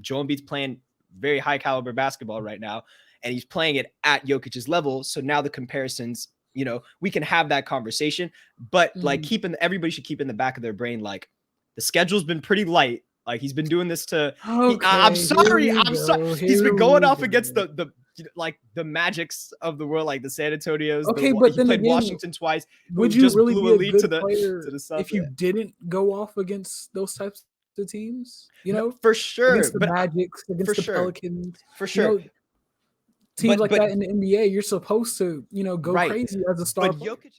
Joel Embiid's playing very high caliber basketball right now, and he's playing it at Jokic's level. So now the comparisons, we can have that conversation, but like everybody should keep in the back of their brain, like the schedule's been pretty light. Like he's been doing this to, I'm sorry. He's been going off against the Magics of the world, like the San Antonios. Okay, but he played Washington twice. Would you really be a good player if you didn't go off against those types of teams? For sure. Against the Magics, against the Pelicans. For sure. Teams like that in the NBA, you're supposed to, go crazy as a star. But Jokic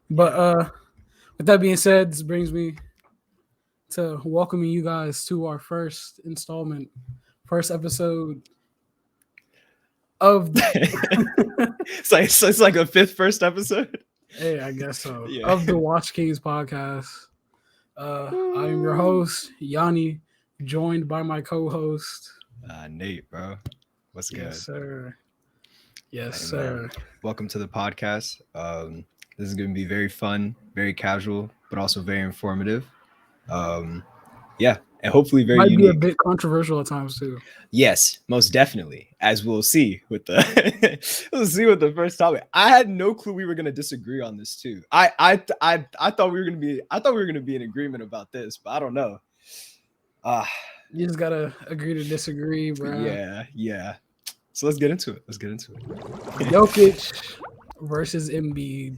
But with that being said, this brings me to welcoming you guys to our first episode of it's like a first episode. Hey, I guess so. Yeah. Of the Watch Kings podcast. I'm your host, Yawny, joined by my co-host, Nate, bro. What's good? Yes, sir. Welcome to the podcast. This is going to be very fun, very casual, but also very informative. And hopefully very might unique. Be a bit controversial at times too. Yes, most definitely, as we'll see with the the first topic. I had no clue we were going to disagree on this too. I thought we were going to be in agreement about this, but I don't know. You just gotta agree to disagree, bro. Yeah. So let's get into it. Jokic versus Embiid.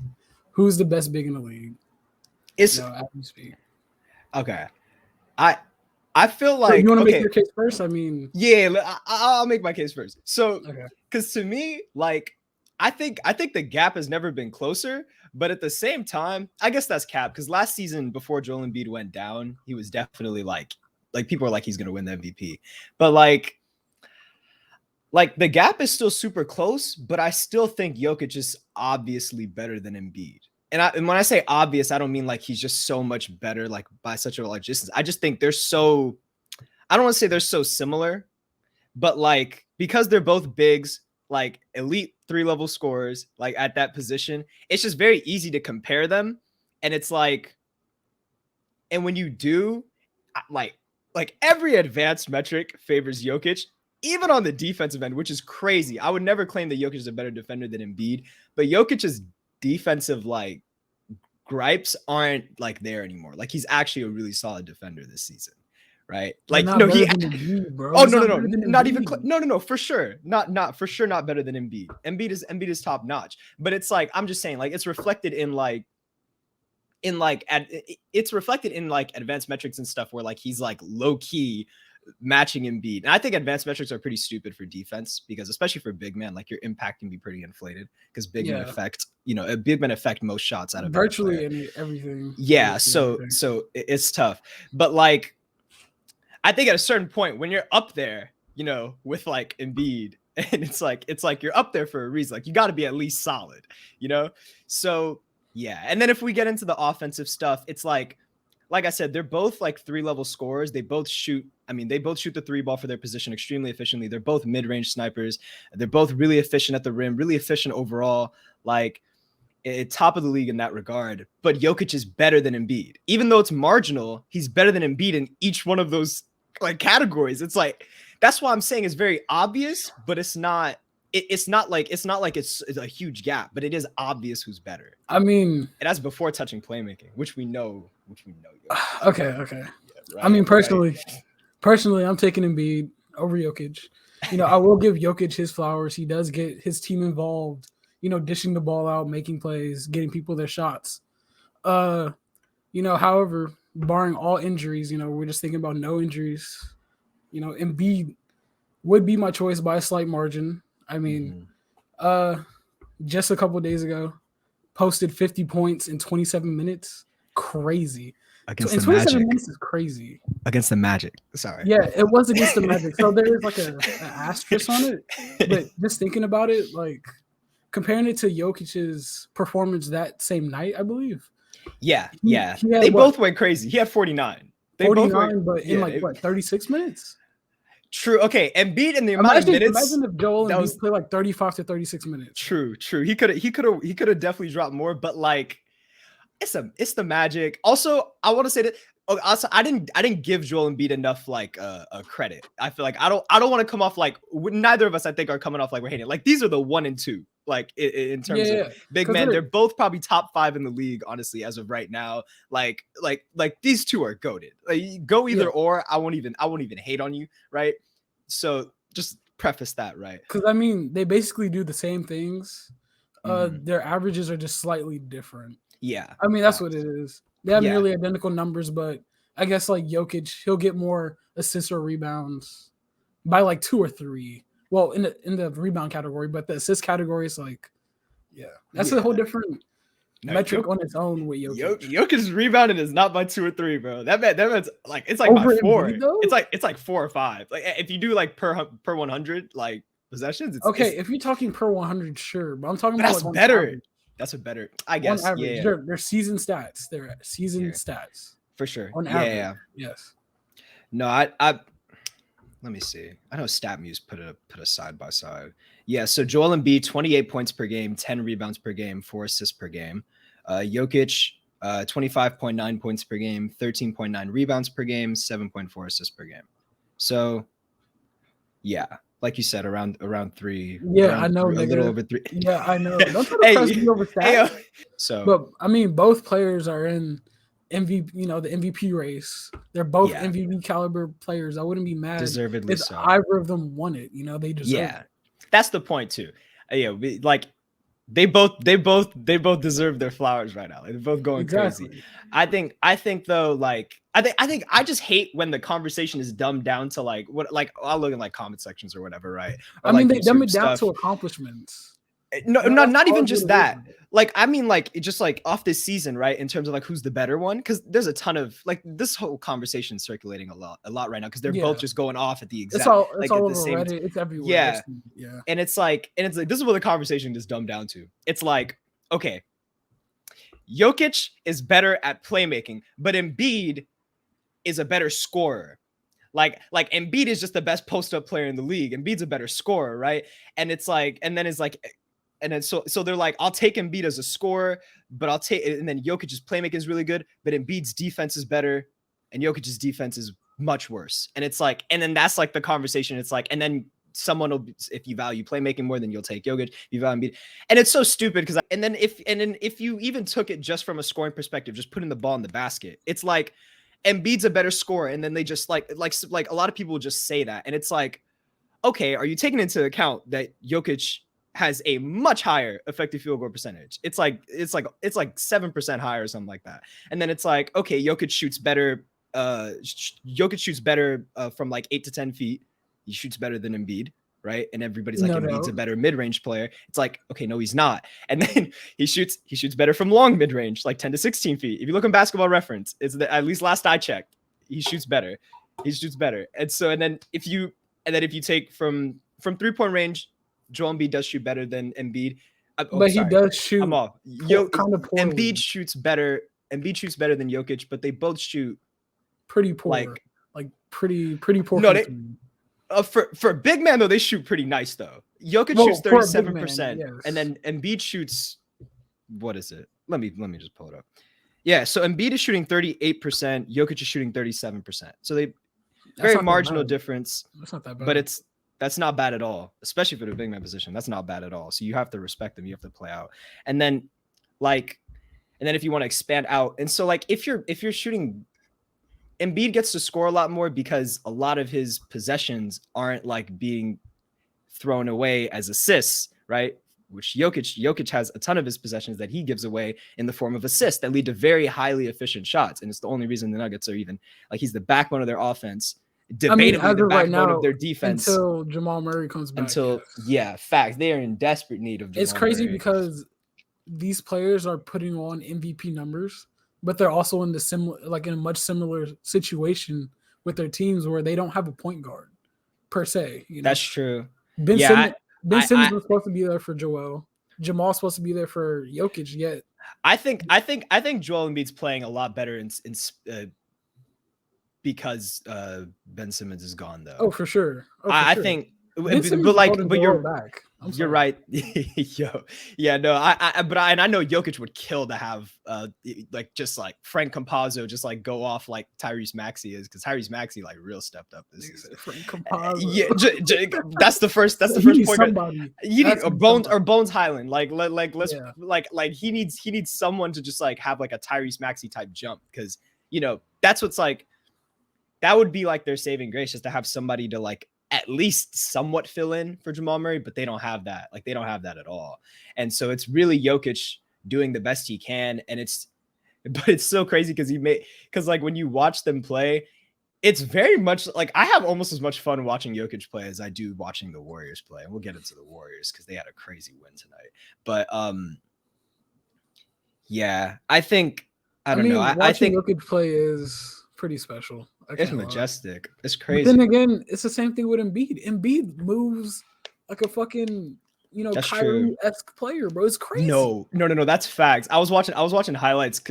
Who's the best big in the league? Okay. I feel like, so you want to make your case first? I mean, I'll make my case first. So, because to me, like, I think the gap has never been closer, but at the same time, I guess that's cap, because last season before Joel Embiid went down, he was definitely like people are like he's gonna win the MVP, but like the gap is still super close, but I still think Jokic is obviously better than Embiid. And when I say obvious, I don't mean like he's just so much better, like by such a large distance. I just think I don't want to say they're so similar, but like, because they're both bigs, like elite 3-level scorers, like at that position, it's just very easy to compare them. And it's like, and when you do, like every advanced metric favors Jokic, even on the defensive end, which is crazy. I would never claim that Jokic is a better defender than Embiid, but Jokic's defensive like gripes aren't like there anymore. Like he's actually a really solid defender this season, right? Like no, for sure, not better than Embiid. Embiid is top notch, but it's like, I'm just saying, like it's reflected in advanced metrics and stuff where like he's like low key matching Embiid. And I think advanced metrics are pretty stupid for defense, because especially for big men, like your impact can be pretty inflated, because big men affect most shots out of virtually everything. Yeah, so it's tough. But like, I think at a certain point when you're up there, with like Embiid, and it's like you're up there for a reason. Like you got to be at least solid, So yeah, and then if we get into the offensive stuff, it's like I said, they're both like 3-level scorers. They both shoot the 3 ball for their position extremely efficiently. They're both mid-range snipers. They're both really efficient at the rim, really efficient overall, like top of the league in that regard. But Jokic is better than Embiid. Even though it's marginal, he's better than Embiid in each one of those like categories. It's like, that's why I'm saying it's very obvious, but it's not like it's a huge gap, but it is obvious who's better. I mean, and that's before touching playmaking, which we know. Okay. Yeah, right, I mean, personally, I'm taking Embiid over Jokic. I will give Jokic his flowers. He does get his team involved, dishing the ball out, making plays, getting people their shots. However, barring all injuries, we're just thinking about no injuries. Embiid would be my choice by a slight margin. I mean, just a couple of days ago, posted 50 points in 27 minutes. Crazy. Against the 27 Magic. Minutes is crazy. Against the Magic. Sorry. Yeah, it was against the Magic. So there is like an asterisk on it. But just thinking about it, like comparing it to Jokic's performance that same night, I believe. Yeah. They both went crazy. He had 49. But in 36 minutes? True. Okay, Embiid in the amount of minutes. Imagine if Joel Embiid played like 35 to 36 minutes. True. He could have definitely dropped more, but like, it's the Magic. Also, I want to say that. Also, I didn't give Joel Embiid enough like a credit. I feel like I don't want to come off like neither of us I think are coming off like we're hating. Like these are the 1 and 2 like in terms of big men. They're both probably top 5 in the league honestly as of right now. Like these two are goated. Like, go either or. I won't even hate on you, right? So just preface that, right? Because I mean they basically do the same things. Their averages are just slightly different. Yeah, I mean that's what it is. They have nearly identical numbers, but I guess like Jokic, he'll get more assists or rebounds by like 2 or 3. Well, in the rebound category, but the assist category is like, that's a whole different metric on its own with Jokic. Jokic's rebounding is not by 2 or 3, bro. That man's like it's like by 4. Embiid, it's like 4 or 5. Like if you do like per 100 like possessions. If you're talking per 100, sure, but I'm talking about that's better. Average. That's a better, I guess. On average, they're season stats. They're season stats for sure. On average, yes. No, I let me see. I know StatMuse put a side by side. Yeah, so Joel Embiid 28 points per game, 10 rebounds per game, 4 assists per game. Jokic 25.9 points per game, 13.9 rebounds per game, 7.4 assists per game. So, yeah. Like you said, around 3. Yeah, I know. A little over 3. Yeah, I know. Don't try to press me over stats. So, but I mean, both players are in MVP. You know, the MVP race. They're both MVP caliber players. I wouldn't be mad deservedly if so. either of them won it. You know, they deserve. Yeah, that's the point too. Like they both deserve their flowers right now. They're both going crazy. I think though, like I just hate when the conversation is dumbed down to like what, like I'll look in like comment sections or whatever, right? Or, I mean, like, they dumb it down to accomplishments. No, not even just that. Like, I mean, like, just like off this season, right? In terms of like who's the better one, because there's a ton of like this whole conversation circulating a lot right now because they're both just going off at the exact. It's all over Reddit. It's everywhere. Yeah. And it's like this is what the conversation is dumbed down to. It's like, okay, Jokic is better at playmaking, but Embiid is a better scorer. Like Embiid is just the best post-up player in the league. Embiid's a better scorer, right? And it's like, and then it's like. And then so they're like, I'll take Embiid as a scorer, but I'll take, and then Jokic's playmaking is really good, but Embiid's defense is better, and Jokic's defense is much worse. And it's like, and then that's like the conversation. It's like, and then someone will, if you value playmaking more, then you'll take Jokic. If you value Embiid, and it's so stupid because, and then if you even took it just from a scoring perspective, just putting the ball in the basket, it's like Embiid's a better scorer, and then they just like a lot of people will just say that, and it's like, okay, are you taking into account that Jokic has a much higher effective field goal percentage? It's like 7% higher or something like that. And then it's like, okay, Jokic shoots better. Jokic shoots better from like 8 to 10 feet. He shoots better than Embiid, right? And everybody's like, Embiid's a better mid-range player. It's like, okay, no, he's not. And then he shoots better from long mid-range, like 10 to 16 feet. If you look on Basketball Reference, it's at least last I checked, he shoots better. And so, and then if you take from 3-point range, Joel Embiid does shoot better than Embiid. He does shoot. I'm off. Embiid shoots better. Embiid shoots better than Jokic, but they both shoot pretty poor. Like pretty poor. No, for a big man though, they shoot pretty nice though. Jokic shoots 37%, and then Embiid shoots, what is it? Let me just pull it up. Yeah, so Embiid is shooting 38%. Jokic is shooting 37%. So they very marginal difference. That's not that bad. But that's not bad at all, especially for the big man position. That's not bad at all. So you have to respect them. You have to play out. And then if you want to expand out. And so like, if you're shooting, Embiid gets to score a lot more because a lot of his possessions aren't like being thrown away as assists, right? Which Jokic has a ton of his possessions that he gives away in the form of assists that lead to very highly efficient shots. And it's the only reason the Nuggets are even like, he's the backbone of their offense. Debatably the backbone of their defense until Jamal Murray comes back. Fact, they are in desperate need of Jamal It's crazy Murray. Because these players are putting on MVP numbers, but they're also in in a much similar situation with their teams where they don't have a point guard per se. You know? That's true. Ben Simmons was supposed to be there for Joel. Jamal's supposed to be there for Jokic. Yet I think Joel Embiid's playing a lot better in because Ben Simmons is gone though. Oh, for sure. I think but you're back. You're right. Yo, yeah, no, I know Jokic would kill to have just like Frank Campazzo just like go off like Tyrese Maxey is, because Tyrese Maxey like real stepped up this season. Frank Campazzo. Yeah, that's the first point. Somebody. You need Bones Highland. Let's he needs someone to just like have like a Tyrese Maxey type jump, because that's what's like, that would be like their saving grace, just to have somebody to like at least somewhat fill in for Jamal Murray, but they don't have that. Like, they don't have that at all. And so it's really Jokic doing the best he can. And it's so crazy because like when you watch them play, it's very much like, I have almost as much fun watching Jokic play as I do watching the Warriors play. And we'll get into the Warriors because they had a crazy win tonight. But yeah, I think I think Jokic play is pretty special. It's majestic. It's crazy. But then again, it's the same thing with Embiid. Embiid moves like a fucking Kyrie-esque player, bro. It's crazy. No. That's facts. I was watching highlights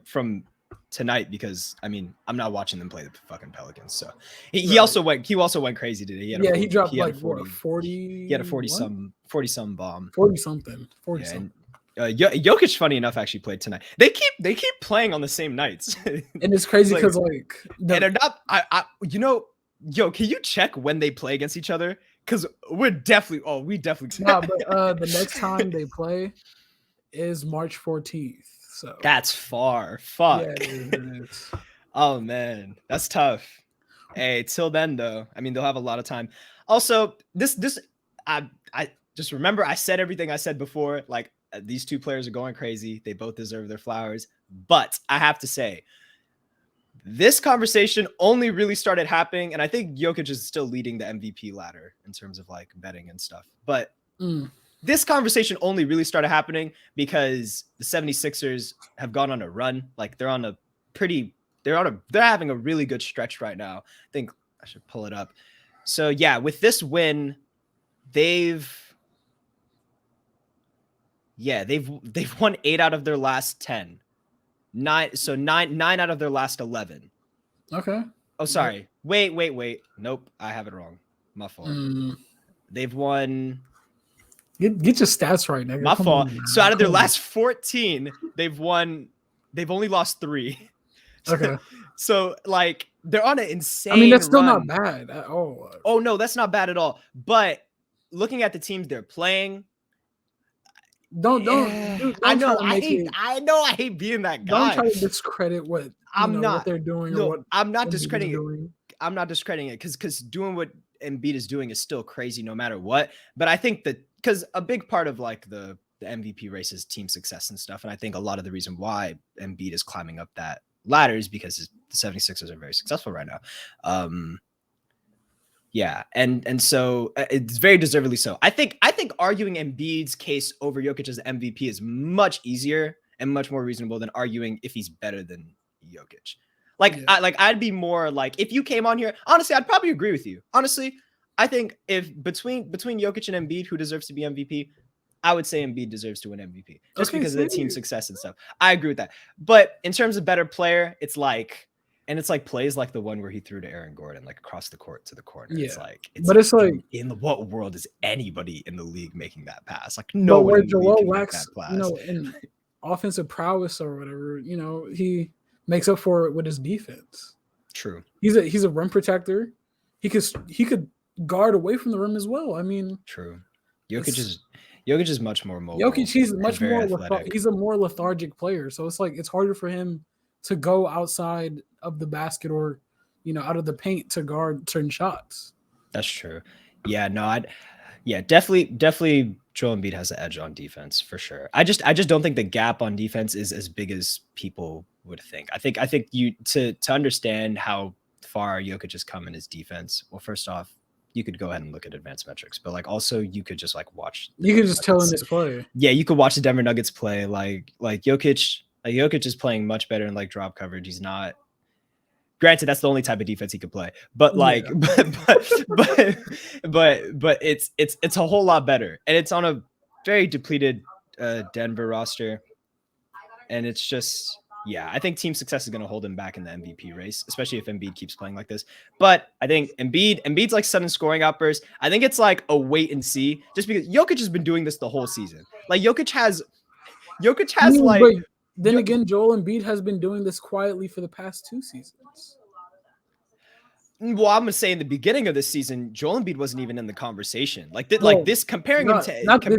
from tonight, because I mean, I'm not watching them play the fucking Pelicans. So he also went crazy today. He dropped like 40. He had a 40 some bomb. 40 something. Jokic, funny enough, actually played tonight. They keep playing on the same nights, and it's crazy because and they're not. Can you check when they play against each other? Because we definitely. Nah, but the next time they play is March 14th. So that's far. Fuck. Yeah, it is. Oh man, that's tough. Hey, till then though, I mean, they'll have a lot of time. Also, I just remember I said everything I said before. Like, these two players are going crazy. They both deserve their flowers. But I have to say, this conversation only really started happening, and I think Jokic is still leading the MVP ladder in terms of like betting and stuff. But this conversation only really started happening because the 76ers have gone on a run. Like, they're having a really good stretch right now. I think I should pull it up. So yeah, with this win, they've won 8 out of their last 10. 9 out of their last 11. Okay. Oh, sorry. Wait. Nope, I have it wrong. My fault. They've won. Get your stats right, nigga. My fault. So out of their last 14, they've only lost 3. Okay. So like, they're on an insane. I mean, that's still run. not bad at all. Oh no, that's not bad at all. But looking at the teams they're playing. Don't I know I hate being that guy. Don't try to discredit what they're doing. No, or what I'm not discrediting it. I'm not discrediting it because doing what Embiid is doing is still crazy no matter what. But I think that because a big part of like the MVP race is team success and stuff. And I think a lot of the reason why Embiid is climbing up that ladder is because the 76ers are very successful right now. Yeah, and so it's very deservedly so. I think arguing Embiid's case over Jokic as the MVP is much easier and much more reasonable than arguing if he's better than Jokic. I'd be more like, if you came on here, honestly, I'd probably agree with you. Honestly, I think if between Jokic and Embiid, who deserves to be MVP, I would say Embiid deserves to win MVP just because of the team success and stuff. I agree with that. But in terms of better player, it's like plays like the one where he threw to Aaron Gordon, like across the court to the corner. Yeah. It's like in what world is anybody in the league making that pass? Like, no one in the league can make that pass. In offensive prowess or whatever, he makes up for it with his defense. True. He's a rim protector. He could guard away from the rim as well. I mean, true. Jokic is much more mobile. Jokic, he's much more he's a more lethargic player. So it's like it's harder for him to go outside of the basket or, out of the paint to guard certain shots. That's true. Yeah, no, definitely Joel Embiid has the edge on defense for sure. I just don't think the gap on defense is as big as people would think. I think you to understand how far Jokic has come in his defense. Well, first off, you could go ahead and look at advanced metrics, but like also you could just like watch. You could just tell him his play. Yeah, you could watch the Denver Nuggets play. Like Jokic. Like Jokic is playing much better in like drop coverage. He's not. Granted, that's the only type of defense he could play, but like, but it's a whole lot better, and it's on a very depleted Denver roster, and it's just Yeah, I think team success is going to hold him back in the MVP race, especially if Embiid keeps playing like this. But I think Embiid's like sudden scoring outbursts. I think it's like a wait and see, just because Jokic has been doing this the whole season. Like Jokic has like. But then again, Joel Embiid has been doing this quietly for the past 2 seasons. Well, I'm gonna say in the beginning of this season, Joel Embiid wasn't even in the conversation. Like this, comparing him to Jokic. The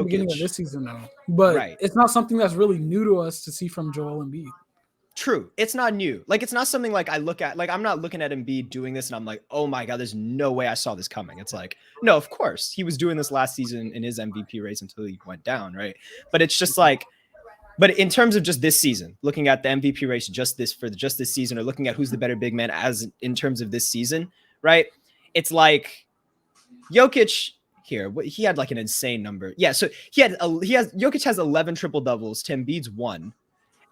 beginning of this season, though. But right. It's not something that's really new to us to see from Joel Embiid. True, it's not new. Like it's not something like I look at. Like I'm not looking at Embiid doing this, and I'm like, oh my god, there's no way I saw this coming. It's like, no, of course he was doing this last season in his MVP race until he went down, right? But it's just like. But in terms of just this season, looking at the MVP race just this season, or looking at who's the better big man as in terms of this season, right? It's like Jokic here. He had like an insane number. Yeah, so Jokic has 11 triple doubles to Embiid's 1,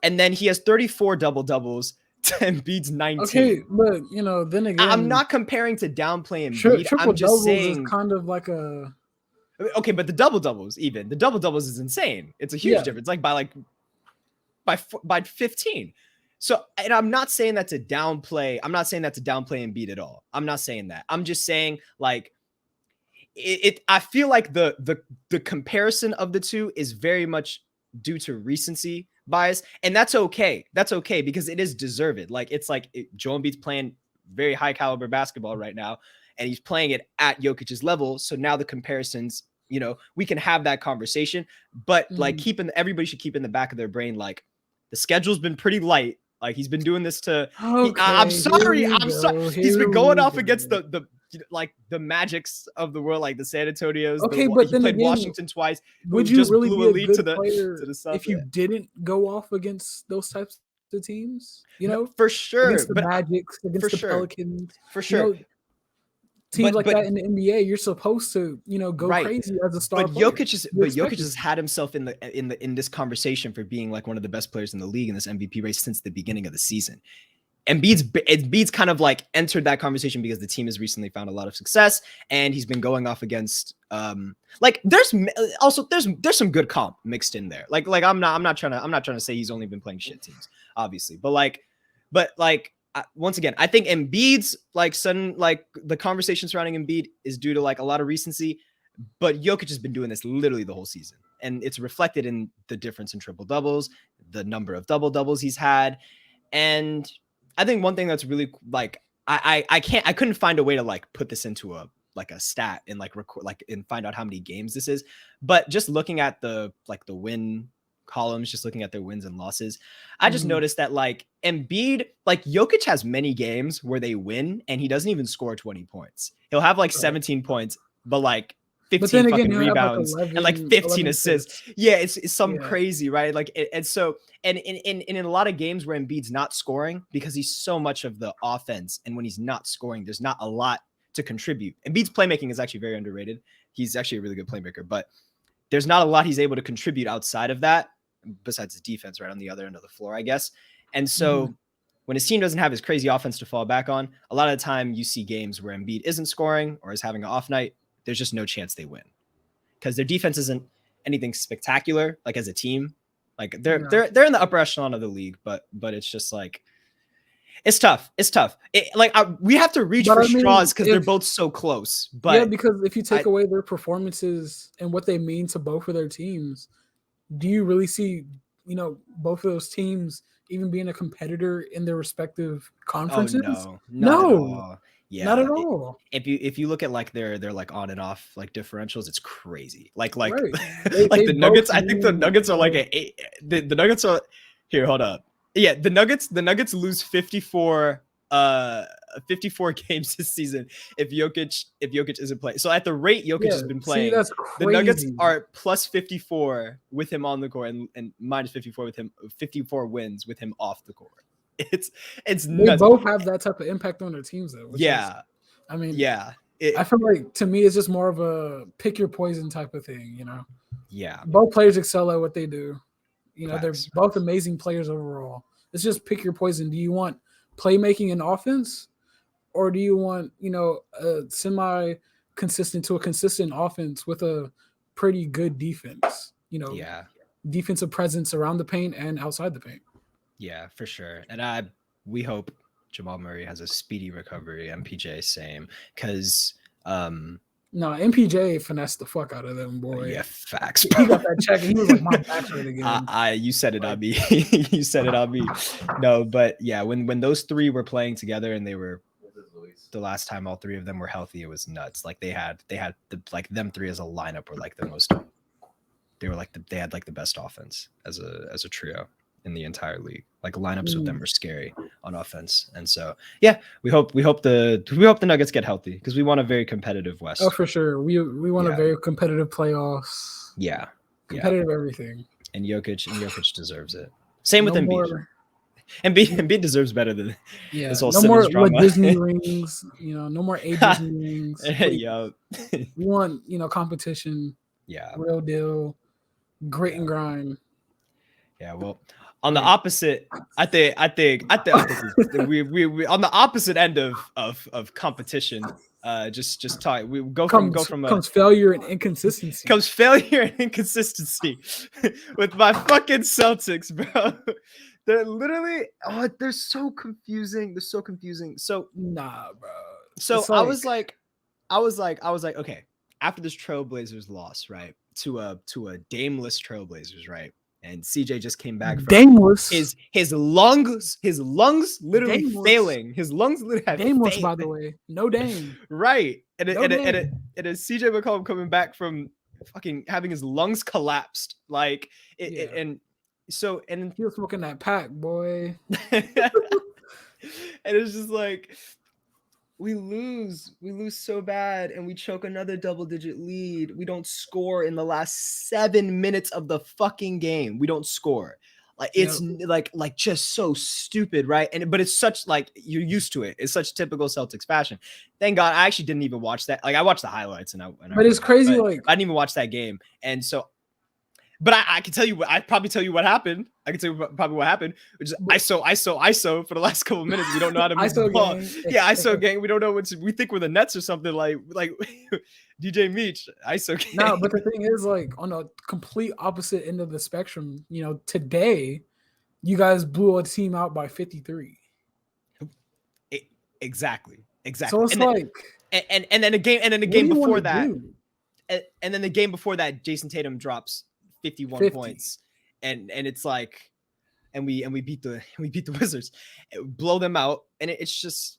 and then he has 34 double doubles to Embiid's 19. Okay, but then again, I'm not comparing to downplay Embiid. I'm just saying is kind of like a. Okay, but the double doubles is insane. It's a huge difference. Like by 15. So, and I'm not saying that to downplay. I'm not saying that to downplay Embiid at all. I'm not saying that. I'm just saying like I feel like the comparison of the two is very much due to recency bias, and that's okay. That's okay because it is deserved. Like it's like Joel Embiid's playing very high caliber basketball right now, and he's playing it at Jokic's level. So now the comparisons, we can have that conversation, but like everybody should keep in the back of their brain, like the schedule's been pretty light. Like he's been doing this to. Okay, I'm sorry. He's been going off against the Magics of the world, like the San Antonios. Okay, but he played Washington twice. Would you really be a good player if you didn't go off against those types of teams? For sure. Against the Magics, against the Pelicans, for sure. Teams like that in the NBA, you're supposed to, go crazy as a star. But Jokic has had himself in this conversation for being like one of the best players in the league in this MVP race since the beginning of the season. Embiid's kind of like entered that conversation because the team has recently found a lot of success, and he's been going off against like there's some good comp mixed in there. Like I'm not trying to say he's only been playing shit teams, obviously, but once again, I think Embiid's the conversation surrounding Embiid is due to like a lot of recency, but Jokic has been doing this literally the whole season, and it's reflected in the difference in triple doubles, the number of double doubles he's had, and I think one thing that's really like I couldn't find a way to like put this into a stat and like record and find out how many games this is, but just looking at the win columns, just looking at their wins and losses, I just noticed that like Embiid, like Jokic has many games where they win and he doesn't even score 20 points. He'll have like 17 points, but like 15 fucking rebounds and like 15 assists. Yeah, it's something crazy, right? Like and so in a lot of games where Embiid's not scoring because he's so much of the offense, and when he's not scoring, there's not a lot to contribute. Embiid's playmaking is actually very underrated. He's actually a really good playmaker, but there's not a lot he's able to contribute outside of that, besides his defense right on the other end of the floor, I guess. And so when his team doesn't have his crazy offense to fall back on, a lot of the time you see games where Embiid isn't scoring or is having an off night. There's just no chance they win because their defense isn't anything spectacular. Like as a team, like they're in the upper echelon of the league, but it's just like, it's tough. It's tough. We have to reach for straws because they're both so close. But yeah, because if you take away their performances and what they mean to both of their teams, do you really see, both of those teams even being a competitor in their respective conferences? Oh, no. Yeah, not at all. If you look at like their like on and off like differentials, it's crazy. Like right. The Nuggets. I think the Nuggets are like the Nuggets are here. Hold up. Yeah, the Nuggets lose 54 games this season if Jokic isn't playing. So at the rate Jokic has been playing, that's crazy. The Nuggets are plus 54 with him on the court and minus 54 with him, 54 wins with him off the court. It's they nuts. both have that type of impact on their teams though. I feel like to me it's just more of a pick your poison type of thing, Yeah. Both players excel at what they do. They're Facts. both amazing players overall. It's just pick your poison. Do you want playmaking and offense, or do you want, a semi-consistent to a consistent offense with a pretty good defense? Defensive presence around the paint and outside the paint. Yeah, for sure. And we hope Jamal Murray has a speedy recovery. MPJ same, because no, MPJ finessed the fuck out of them, boy. yeah, facts. He got that check and he was like, my back's hurt again. You said it on me. You said it on me. No, but yeah, when those three were playing together and they were the last time all three of them were healthy, it was nuts. Like they had the like them three as a lineup were like the most. They were like they had like the best offense as a trio in the entire league. Like lineups with them are scary on offense, and so yeah, we hope the Nuggets get healthy because we want a very competitive West. Oh, for sure, we want a very competitive playoffs. Yeah, competitive everything. And Jokic deserves it. Same with Embiid. Embiid deserves better than this whole Simmons drama. Disney rings, no more Disney rings. Yeah, we want competition. Yeah, real deal, grit and grind. Yeah, well, on the opposite, I think we on the opposite end of competition. Just talk. We go from comes failure and inconsistency. Comes failure and inconsistency with my fucking Celtics, bro. They're literally they're so confusing. They're so confusing. So nah, bro. So I was like, okay. After this Trailblazers loss, right, to a Dameless Trailblazers, right, and CJ just came back from Dameless. His lungs literally failing. His lungs literally had Dameless, failing. by the way, no Dame. Right, and CJ McCollum coming back from fucking having his lungs collapsed, like and he was smoking that pack, boy. And it's just like we lose so bad and we choke another double-digit lead. We don't score in the last 7 minutes of the fucking game. We don't score. Like it's like just so stupid, right? But it's such like you're used to it. It's such typical Celtics fashion. Thank God I actually didn't even watch that. Like I watched the highlights but it's crazy. Like I didn't even watch that game, and so. But I can tell you. I'd probably tell you what happened. I can tell you probably what happened. Which is ISO for the last couple of minutes. We don't know how to move the ball. Yeah, ISO gang. We don't know what we think we're the Nets or something like DJ Meach. ISO gang. No, but the thing is, like on a complete opposite end of the spectrum. Today, you guys blew a team out by 53. Exactly. So it's and then the game before that, and then the game before that, Jason Tatum drops 51 points, and it's like, and we beat the Wizards, blow them out, and it's just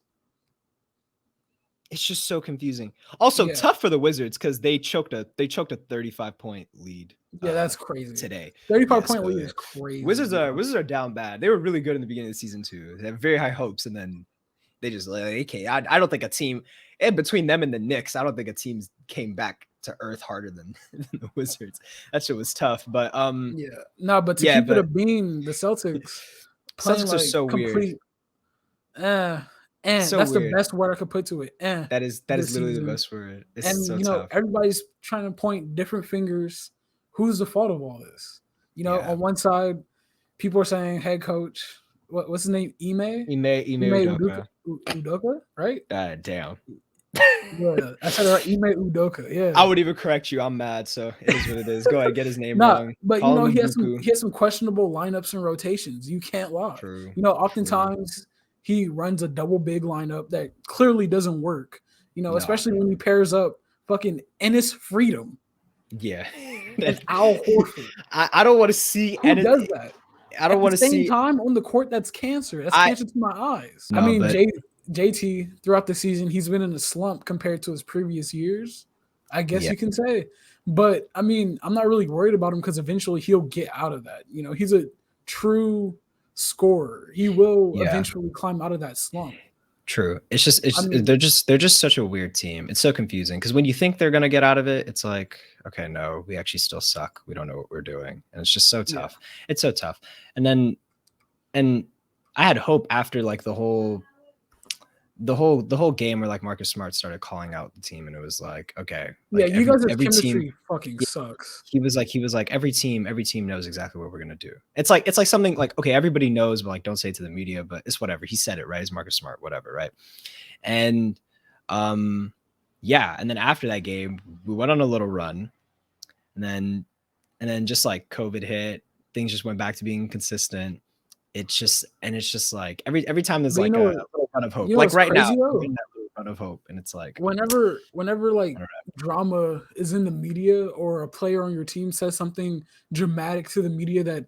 so confusing. Also, tough for the Wizards because they choked a 35-point lead. Yeah, that's crazy. Today, 35-point lead is crazy. Wizards are down bad. They were really good in the beginning of the season too. They have very high hopes, and then they just I don't think a team, and between them and the Knicks, I don't think a team came back to earth harder than the Wizards. That shit was tough, but but to keep it a beam, the Celtics are so complete, weird. So that's weird. The best word I could put to it. That is literally the best word. It's so tough. Everybody's trying to point different fingers. Who's the fault of all this? On one side, people are saying head coach. What's his name? Ime Udoka, right? Damn. Yeah, I said it right. Ime Udoka. Yeah, I would even correct you. I'm mad, so it is what it is. Go ahead, get his name wrong. But he has some questionable lineups and rotations. You can't lie. True. Oftentimes he runs a double big lineup that clearly doesn't work. Especially when he pairs up fucking Ennis Freedom. Yeah, and Al Horford. I don't want to see. Who does that? I don't want to see. At the same time on the court, that's cancer. That's cancer to my eyes. No, JT throughout the season, he's been in a slump compared to his previous years, I guess you can say. But I'm not really worried about him because eventually he'll get out of that. He's a true scorer. He will eventually climb out of that slump. True. They're just such a weird team. It's so confusing because when you think they're gonna get out of it, it's like, okay, no, we actually still suck. We don't know what we're doing, and it's just so tough. Yeah. It's so tough. And I had hope after like the whole game where like Marcus Smart started calling out the team, and it was like, okay, like you guys' chemistry team fucking sucks. He was like every team knows exactly what we're gonna do. It's like something like, okay, everybody knows, but like don't say it to the media, but it's whatever. He said it, right? It's Marcus Smart, whatever, right? And and then after that game, we went on a little run, and then just like COVID hit, things just went back to being consistent. it's just like every time there's But like a little run of hope. you know Like what's right now, crazy I'm though? getting that little run of hope, and it's like Whenever like I don't know. drama is in the media or a player on your team says something dramatic to the media that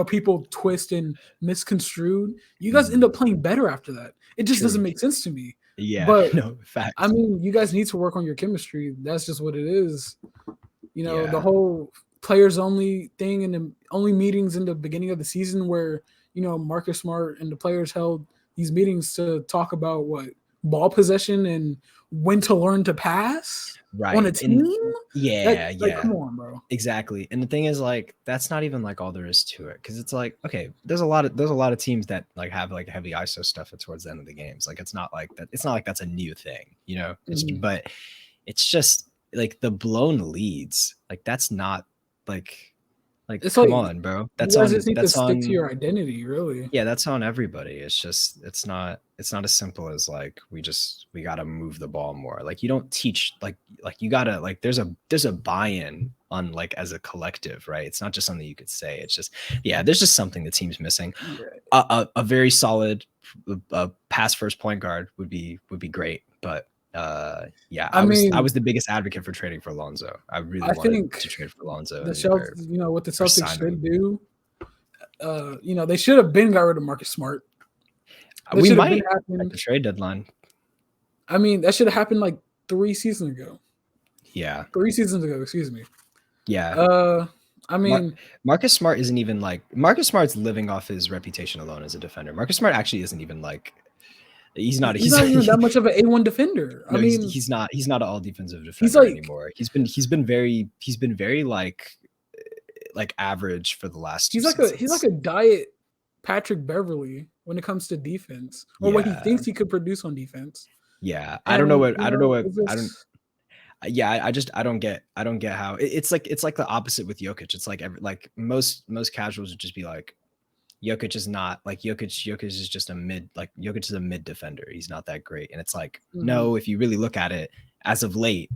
people twist and misconstrued, you guys end up playing better after that. It just doesn't True. make sense to me. Yeah, But no facts. I mean, you guys need to work on your chemistry. That's just what it is. The Yeah, whole players only thing and the only meetings in the beginning of the season where, Marcus Smart and the players held these meetings to talk about what ball possession and when to learn to pass on a right. team. And yeah, Come on, bro. exactly. And the thing is, like, that's not even like all there is to it, because it's like, okay, there's a lot of teams that like have like heavy ISO stuff towards the end of the games. Like, it's not like that's a new thing, but it's just like the blown leads. Like, that's not like It's come like on, bro. you guys just need to stick to your identity, really. Yeah, that's on everybody. It's not as simple as like we gotta move the ball more. Like, you don't teach like you gotta like there's a buy-in on like as a collective, right? It's not just something you could say. It's just there's just something the team's missing. A very solid pass first point guard would be great, but I was the biggest advocate for trading for Lonzo. I really wanted to trade for Lonzo. The Celtics, what the Celtics should do, they should have got rid of Marcus Smart. We might at the trade deadline. I mean, that should have happened like 3 seasons ago. Yeah. 3 seasons ago, excuse me. Yeah. I mean, Marcus Smart isn't even like Marcus Smart's living off his reputation alone as a defender. Marcus Smart actually isn't even like he's not even that much of an A1 defender. No, I mean, he's not an all defensive defender anymore. He's been very like average for the last 2 seasons. He's like a diet Patrick Beverly when it comes to defense, or what he thinks he could produce on defense. Yeah, I don't get how it's like the opposite with Jokic. It's like most casuals would just be like, Jokic is not like Jokic is just a mid, like Jokic is a mid defender. He's not that great. And it's like, no, if you really look at it, as of late,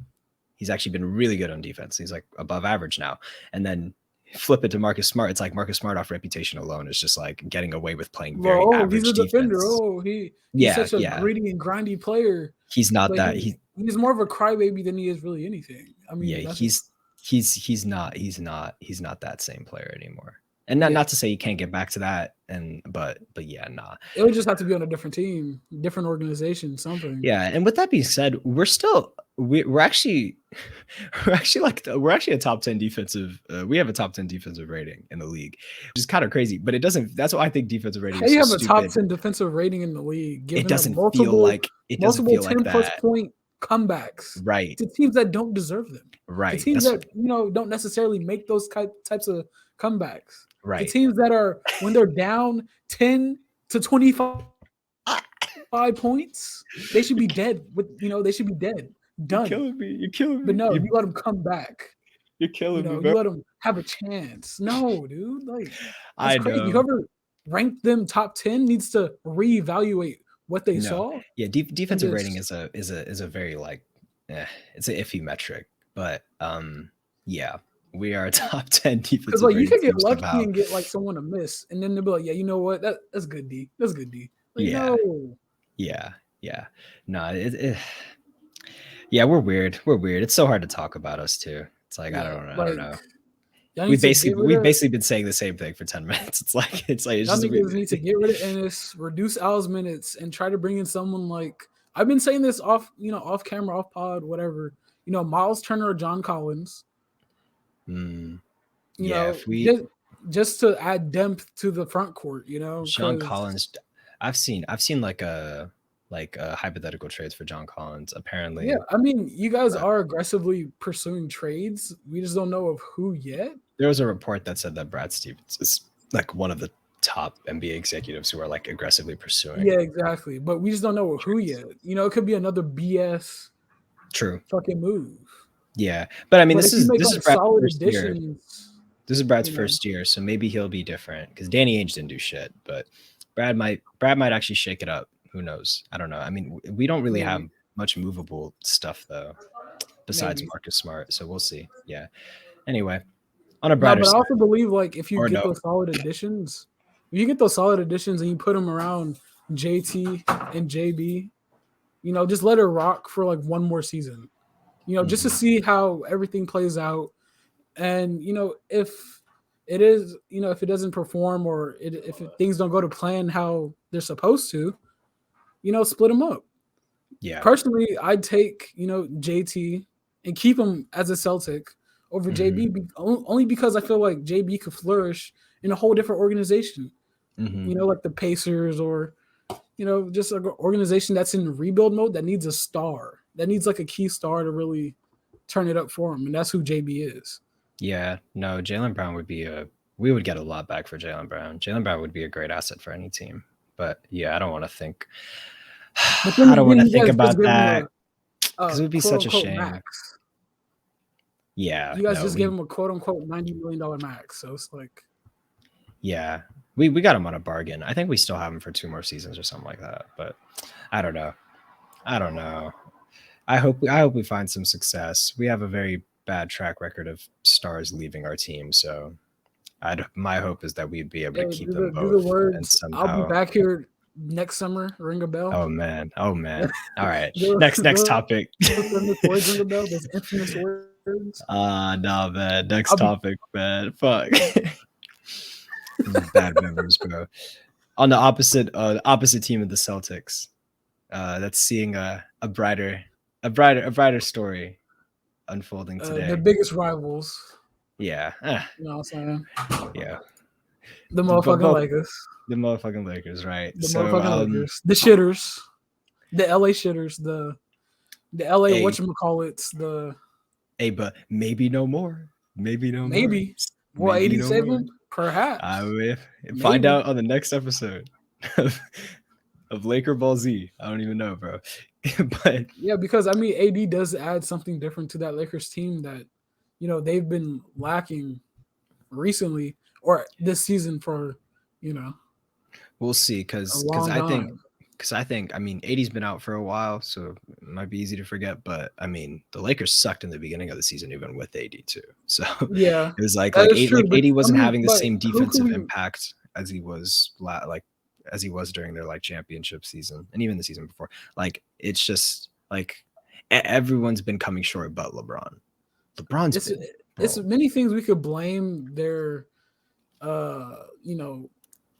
he's actually been really good on defense. He's like above average now. And then flip it to Marcus Smart. It's like Marcus Smart off reputation alone is just like getting away with playing very average he's a defender. defense. He's such a gritty and grindy player. He's not that. He's more of a crybaby than he is really anything. I mean, he's not that same player anymore. And not to say you can't get back to that, but nah. It would just have to be on a different team, different organization, something. Yeah, and with that being said, we're actually a top 10 defensive. We have a top 10 defensive rating in the league, which is kind of crazy. But it doesn't. That's why I think defensive rating. How do you have a top 10 defensive rating in the league? It doesn't feel like multiple 10+ point comebacks, right? To teams that don't deserve them, right? To teams that don't necessarily make those types of comebacks. Right. The teams that are when they're down 10 to 25 points, they should be dead. They should be dead. Done. You're killing me. But no, you let them come back. You're killing me, bro. You let them have a chance. No, dude. Like, I crazy. know. Whoever ranked them top 10 needs to reevaluate what they saw. Yeah, defensive rating is a very like it's an iffy metric, but yeah. We are a top 10 defensive. Because like you could get lucky and get like someone to miss, and then they'll be like, "Yeah, you know what? That's good, D. That's good, D." Like, no. Yeah. No, we're weird. It's so hard to talk about us too. It's like I don't know. We've basically been saying the same thing for 10 minutes. It's like y'all niggas need to get rid of Ennis, reduce Al's minutes, and try to bring in someone like I've been saying this off camera, off pod, whatever. Miles Turner or John Collins. Just to add depth to the front court, John Collins. I've seen like a hypothetical trades for John Collins. Apparently, yeah. I mean, you guys are aggressively pursuing trades. We just don't know of who yet. There was a report that said that Brad Stevens is like one of the top NBA executives who are like aggressively pursuing. Yeah, exactly. But we just don't know who yet. It could be another BS. True. Fucking move. Yeah, but I mean, this is Brad's first year. This is Brad's first year, so maybe he'll be different because Danny Ainge didn't do shit, but Brad might actually shake it up. Who knows? I don't know. I mean, we don't really have much movable stuff though, besides Marcus Smart, so we'll see. Yeah. Anyway, on a brighter but side, I also believe like if you get those solid additions, If you get those solid additions and you put them around JT and JB, just let it rock for like one more season. Just to see how everything plays out. And if it is, if it doesn't perform or if things don't go to plan how they're supposed to, split them up. Yeah. Personally, I'd take JT and keep him as a Celtic over JB only because I feel like JB could flourish in a whole different organization. Like the Pacers or just an organization that's in rebuild mode that needs a star, that needs like a key star to really turn it up for him, and that's who JB is. Yeah, no, Jaylen Brown would be we would get a lot back for Jaylen Brown. Jaylen Brown would be a great asset for any team. But yeah, I don't want to think. I don't want to think about that because it would be such a shame. Max. Yeah, you guys just gave him a quote unquote $90 million max, so it's like, yeah, we got him on a bargain. I think we still have him for 2 more seasons or something like that. But I don't know. I hope we find some success. We have a very bad track record of stars leaving our team, so my hope is that we'd be able to keep them both. Do the words, and somehow, I'll be back here next summer. Ring a bell. Oh man. All right. next topic. Words ring a bell. Those infamous words. No, man. Next topic, man. Fuck. Bad memories, bro. On the opposite team of the Celtics, that's seeing a brighter story unfolding today. The biggest rivals. Yeah. You know what I'm saying? Yeah. The motherfucking Lakers. The motherfucking Lakers, right? The motherfucking Lakers. The shitters. The LA shitters. The LA whatchamacallits. But maybe no more. Maybe no more. Maybe. Will AD save him? Perhaps. I will find out on the next episode of Laker Ball Z. I don't even know, bro. But yeah, because I mean, AD does add something different to that Lakers team that they've been lacking recently or this season for we'll see because I think I mean AD's been out for a while, so it might be easy to forget. But I mean, the Lakers sucked in the beginning of the season, even with AD too. So yeah, it was like AD wasn't having the same defensive impact as he was during their like championship season and even the season before. Like it's just like everyone's been coming short but LeBron. It's many things we could blame their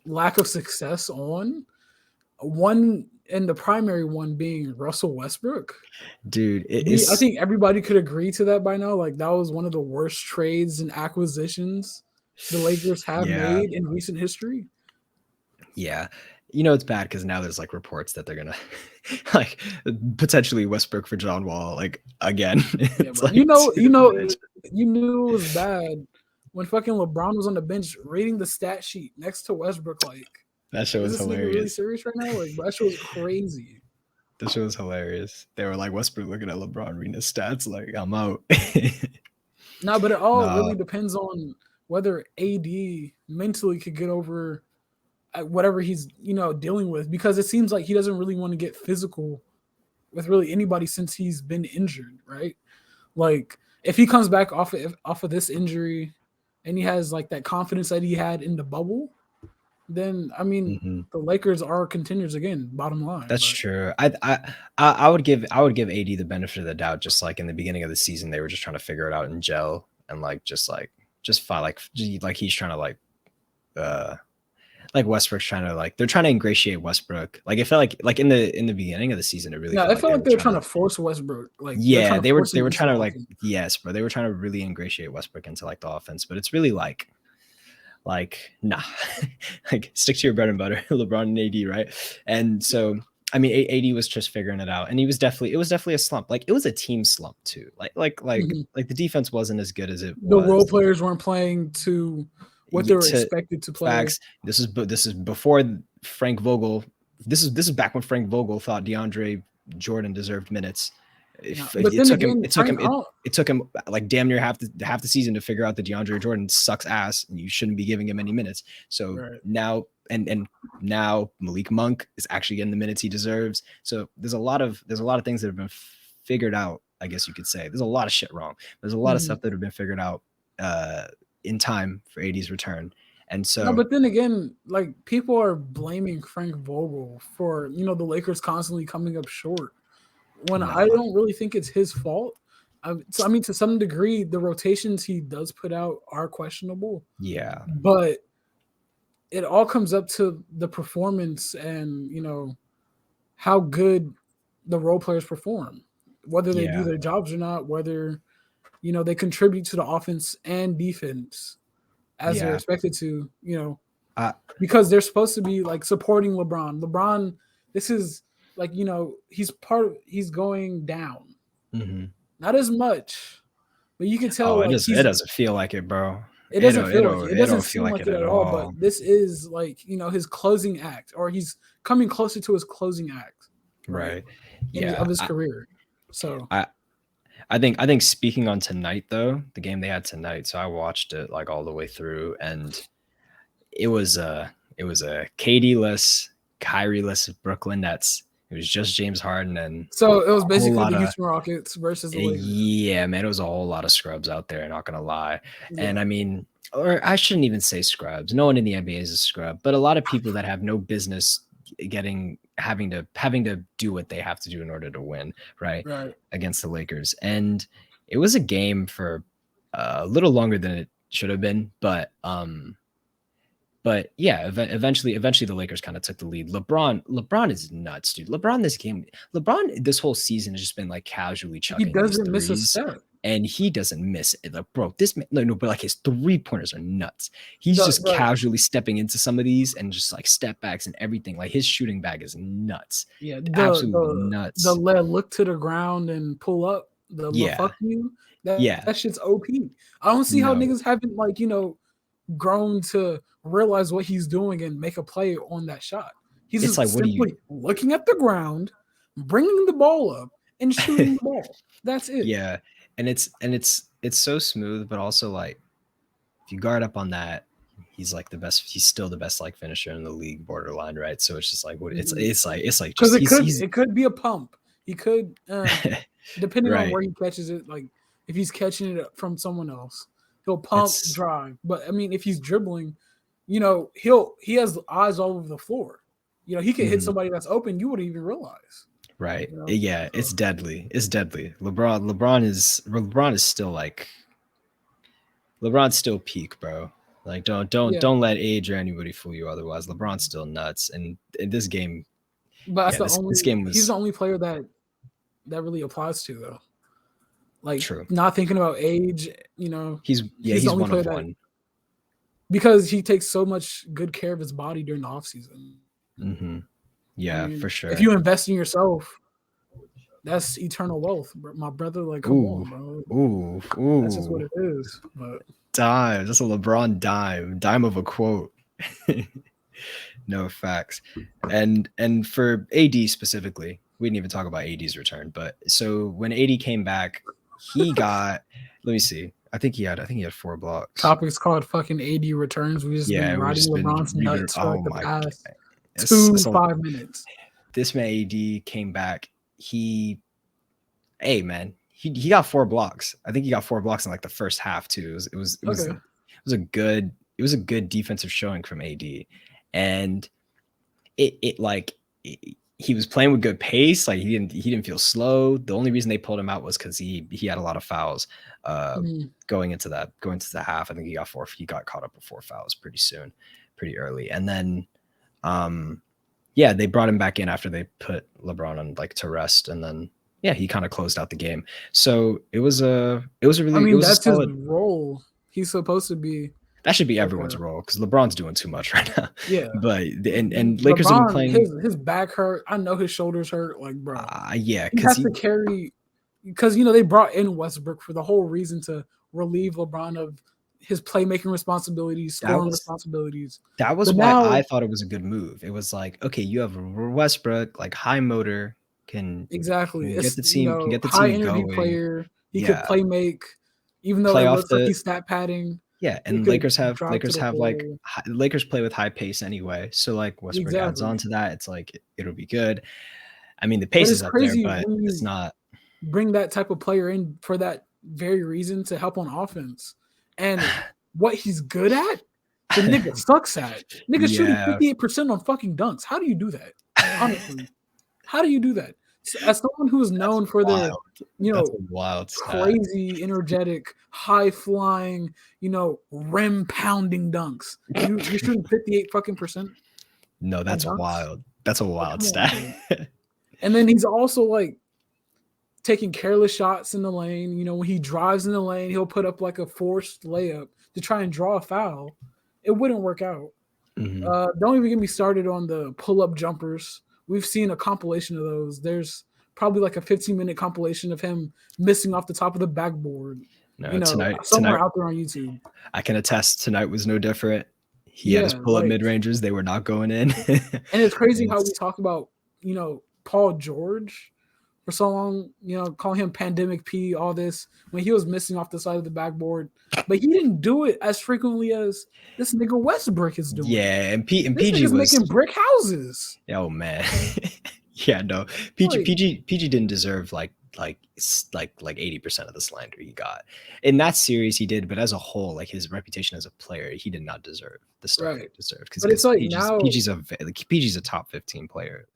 lack of success on. One and the primary one being Russell Westbrook. Dude, I think everybody could agree to that by now. Like that was one of the worst trades and acquisitions the Lakers have made in recent history. Yeah. It's bad because now there's like reports that they're gonna like potentially Westbrook for John Wall like again. Yeah, like, you knew it was bad when fucking LeBron was on the bench reading the stat sheet next to Westbrook. Like that show was hilarious. Really serious right now? Like that show was crazy. The show was hilarious. They were like Westbrook looking at LeBron reading his stats like I'm out. No, but it all really depends on whether AD mentally could get over whatever he's dealing with, because it seems like he doesn't really want to get physical with really anybody since he's been injured, right? Like if he comes back off of this injury and he has like that confidence that he had in the bubble, then I mean the Lakers are contenders again, bottom line. That's true. I would give AD the benefit of the doubt. Just like in the beginning of the season, they were just trying to figure it out in gel and just fight like he's trying to like Westbrook's trying to they're trying to ingratiate Westbrook. Like it felt like in the beginning of the season, it really I felt like they were trying to force Westbrook. Like they were trying to yes, but they were trying to really ingratiate Westbrook into like the offense. But it's really like nah, like stick to your bread and butter, LeBron and AD, right? And so I mean, AD was just figuring it out, and it was definitely a slump. Like it was a team slump too. Like the defense wasn't as good as it was. The role players weren't playing to what they were expected to play. Facts. This is before Frank Vogel. This is back when Frank Vogel thought DeAndre Jordan deserved minutes. It took him like damn near half the season to figure out that DeAndre Jordan sucks ass and you shouldn't be giving him any minutes. So now and now Malik Monk is actually getting the minutes he deserves. So there's a lot of things that have been figured out, I guess you could say. There's a lot of shit wrong. There's a lot of stuff that have been figured out in time for AD's return. And No, so but then again, like people are blaming Frank Vogel for the Lakers constantly coming up short. When I nah, don't really think it's his fault. So I mean, to some degree, the rotations he does put out are questionable. yeah, But it all comes up to the performance and how good the role players perform, whether they do yeah, their jobs or not, whether they contribute to the offense and defense as they're yeah. expected to, I, because they're supposed to be like supporting LeBron. LeBron, this is like he's going down, mhm. not as much, but you can tell Oh, like it doesn't feel like it, bro. it doesn't feel like it. It It doesn't don't feel seem like like it it at at all. But all. this is like his closing act, or he's coming closer to his closing act, right, Right. of Yeah. his career. So I I think speaking on tonight though, the game they had tonight, so I watched it like all the way through, and it was a KD-less, Kyrie-less Brooklyn Nets. It was just James Harden and so it was a whole basically lot the of Houston Rockets versus the Lakers. yeah, man, it was a whole lot of scrubs out there, not gonna lie. And Yeah, I mean, or I shouldn't even say scrubs. No one in the NBA is a scrub, but a lot of people that have no business having to do what they have to do in order to win, right? right. Against the Lakers. And it was a game for a little longer than it should have been, but yeah, eventually the Lakers kind of took the lead. LeBron is nuts, dude. LeBron this whole season has just been like casually He chucking these doesn't miss a threes, step. and he doesn't miss it. Like, bro, this man, no, but like his 3-pointers are nuts. He's The just the casually stepping into some of these and just like step backs and everything. Like his shooting bag is nuts, Yeah, absolutely the nuts. look to the ground and pull up the Yeah, fuck you. That yeah. that shit's OP. I don't see how No, niggas haven't like grown to realize what he's doing and make a play on that shot. He's it's just like, what do you? simply looking at the ground, bringing the ball up, and shooting the ball. That's it. Yeah, and it's so smooth, but also like if you guard up on that, he's like the best. He's still the best like finisher in the league, borderline, right? So it's just like what it's like Because just he's it could be a pump. He could depending on right. where he catches it. Like if he's catching it from someone else, he'll pump It's drive. But I mean, if he's dribbling, he has eyes all over the floor. He could hit mhm, somebody that's open. You wouldn't even realize. right. You know, Yeah, so it's deadly. It's deadly. LeBron is still like LeBron's still peak, bro. Like yeah. don't let age or anybody fool you otherwise. LeBron's still nuts, and in this game, But that's yeah, the this only. game He's the was only player that really applies to though. Like true. not thinking about age. He's the He's only one player of that one. because he takes so much good care of his body during the off season. Mm-hmm. I Yeah, mean, for if sure. you invest in yourself, that's eternal wealth, my brother. Like, come Ooh, on, bro. ooh, That's just what ooh. it is. But Dime. That's a LeBron dime. Dime of a quote. No facts. And for AD specifically, we didn't even talk about AD's return. But so when AD came back, he got let me see. I think he had 4 blocks. topic's called fucking AD returns. We've just been Yeah, we've riding just been LeBron's nuts for oh like the my past god. two 5 minutes. This man AD came back. Hey man, he got 4 blocks. I think he got 4 blocks in like the first half too. Okay. It was a good defensive showing from AD, and it like he was playing with good pace. Like he didn't feel slow. The only reason they pulled him out was because he had a lot of fouls going into the half. I think he got caught up with 4 fouls pretty early, and then yeah, they brought him back in after they put LeBron on like to rest, and then yeah, he kind of closed out the game. So it was a That's his solid. role. He's supposed to be That should be like everyone's role because LeBron's doing too much right now. yeah. But and Lakers have been LeBron, playing. his back hurt. I know his shoulders hurt. Like, bro, Yeah, he has to carry because they brought in Westbrook for the whole reason to relieve LeBron of his playmaking responsibilities, scoring responsibilities. That was But why now, I thought it was a good move. It was like, okay, you have Westbrook, like high motor, can exactly, get it's the high team energy going. player. He could Yeah, play make, even though play it off looks like the he's stat padding. yeah, He and could drive to Lakers the have like hole. Lakers play with high pace anyway. So like Westbrook adds on Exactly. to that. It's like it'll be good. I mean, the But pace it's is up there, crazy but when it's you not. bring that type of player in for that very reason to help on offense. And what he's good at the nigga sucks at. Nigga shooting Yeah. 58% on fucking dunks. How do you do that? Honestly, how do you do that? As someone who's known for their, That's a wild stat. crazy, energetic, high flying, rim pounding dunks. You're shooting 58 fucking percent. No, that's wild. That's a wild stat. And then he's also like taking careless shots in the lane. When he drives in the lane, he'll put up like a forced layup to try and draw a foul. It wouldn't work out. Mm-hmm. Don't even get me started on the pull-up jumpers. We've seen a compilation of those. There's probably like a 15-minute compilation of him missing off the top of the backboard. No, tonight out there on YouTube. I can attest tonight was no different. He had his pull-up mid-rangers. They were not going in. And it's crazy how we talk about, Paul George for so long, calling him Pandemic P, all this, when he was missing off the side of the backboard. But he didn't do it as frequently as this nigga Westbrook is doing. Yeah, and PG was making brick houses. Oh, man. Yeah, no. PG didn't deserve like 80% of the slander he got. In that series he did, but as a whole, like his reputation as a player, he did not deserve the stuff he deserved. Because it's like PG's a top 15 player.